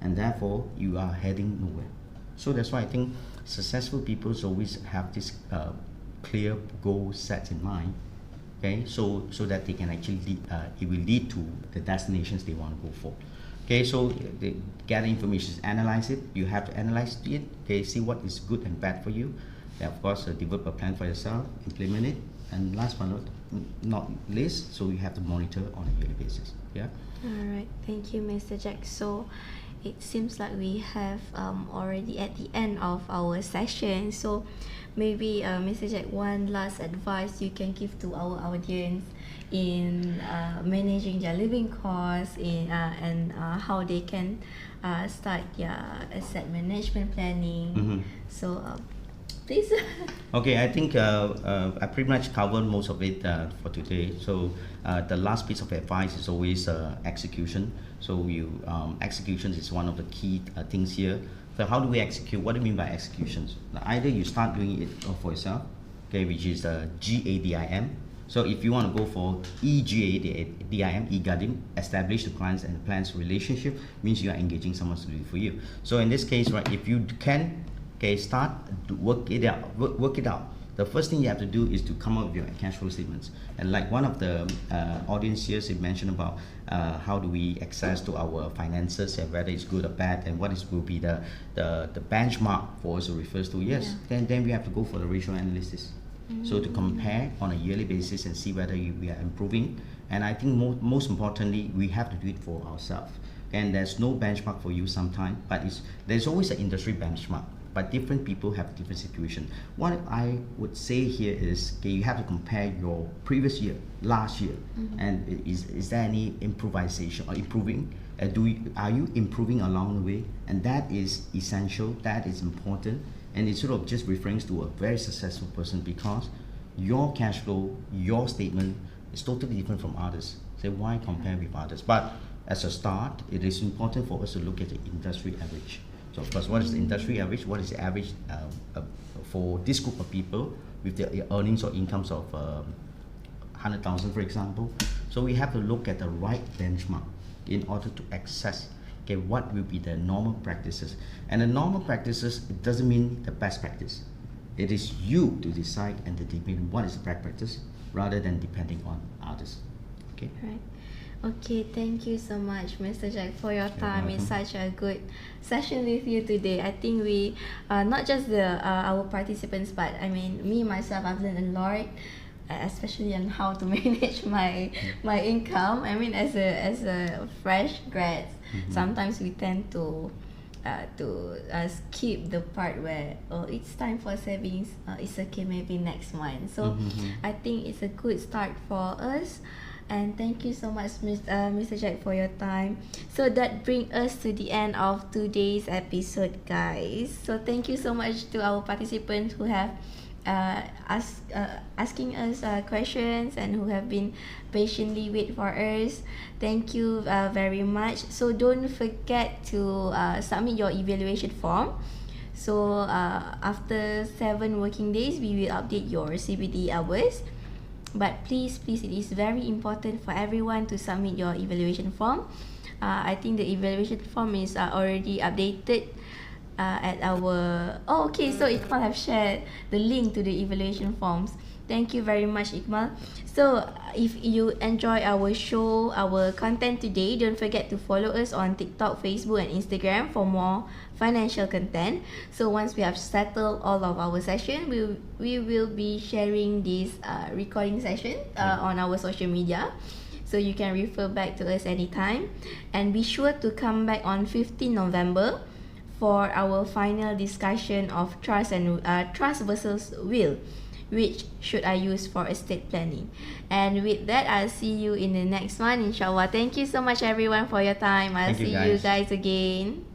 and therefore you are heading nowhere. So that's why I think successful people always have this clear goal set in mind. Okay, so that they can actually lead, it will lead to the destinations they want to go for. Okay, so they gather information, analyze it. You have to analyze it. Okay, see what is good and bad for you. Then of course, develop a plan for yourself, implement it, and last but not least, so you have to monitor on a yearly basis. Yeah. All right, thank you, Mr. Jack. So it seems like we have already at the end of our session. So maybe Mr. Jack, one last advice you can give to our audience in managing their living costs and how they can start their asset management planning. So please. Okay, I think I pretty much covered most of it for today. So the last piece of advice is always execution. So execution is one of the key things here. So how do we execute? What do you mean by executions? Either you start doing it for yourself, okay, which is GADIM. So if you want to go for EGADIM, e-guarding, establish the clients and plans relationship, means you are engaging someone to do it for you. So in this case, right, if you can, okay, start to work it out. Work it out. The first thing you have to do is to come up with your cash flow statements. And like one of the audience here mentioned about how do we access to our finances and whether it's good or bad, and will be the benchmark for us to refer to. Yes, then we have to go for the ratio analysis. So to compare on a yearly basis and see whether we are improving. And I think most importantly, we have to do it for ourselves. And there's no benchmark for you sometimes, but there's always an industry benchmark. But different people have different situations. What I would say here is, okay, you have to compare your previous year, last year, and is there any improvisation or improving? Are you improving along the way? And that is essential. That is important. And it's sort of just referring to a very successful person, because your cash flow, your statement is totally different from others. So why compare with others? But as a start, it is important for us to look at the industry average. So of course, what is the industry average? What is the average for this group of people with their earnings or incomes of 100,000, for example? So we have to look at the right benchmark in order to access, okay, what will be the normal practices. And the normal practices, it doesn't mean the best practice. It is you to decide and to determine what is the best practice rather than depending on others. Okay. Right. Okay, thank you so much, Mr. Jack, for your time. It's such a good session with you today. I think we, not just our participants, but I mean, me myself, I've learned a lot, especially on how to manage my income. I mean, as a fresh grad, sometimes we tend to skip the part where it's time for savings. It's okay, maybe next month. So I think it's a good start for us. And thank you so much, Mr. Jack, for your time. So that brings us to the end of today's episode, guys. So thank you so much to our participants who have asking us questions and who have been patiently wait for us. Thank you very much. So don't forget to submit your evaluation form. So after 7 working days, we will update your CBD hours. But please, it is very important for everyone to submit your evaluation form. I think the evaluation form is already updated at our... Oh, okay, so Iqmal have shared the link to the evaluation forms. Thank you very much, Iqmal. So if you enjoy our show, our content today, don't forget to follow us on TikTok, Facebook and Instagram for more financial content. So once we have settled all of our session, we will be sharing this recording session on our social media. So you can refer back to us anytime. And be sure to come back on 15 November for our final discussion of trust versus will. Which should I use for estate planning? And with that, I'll see you in the next one, inshallah. Thank you so much, everyone, for your time. I'll Thank you, see you guys. guys again.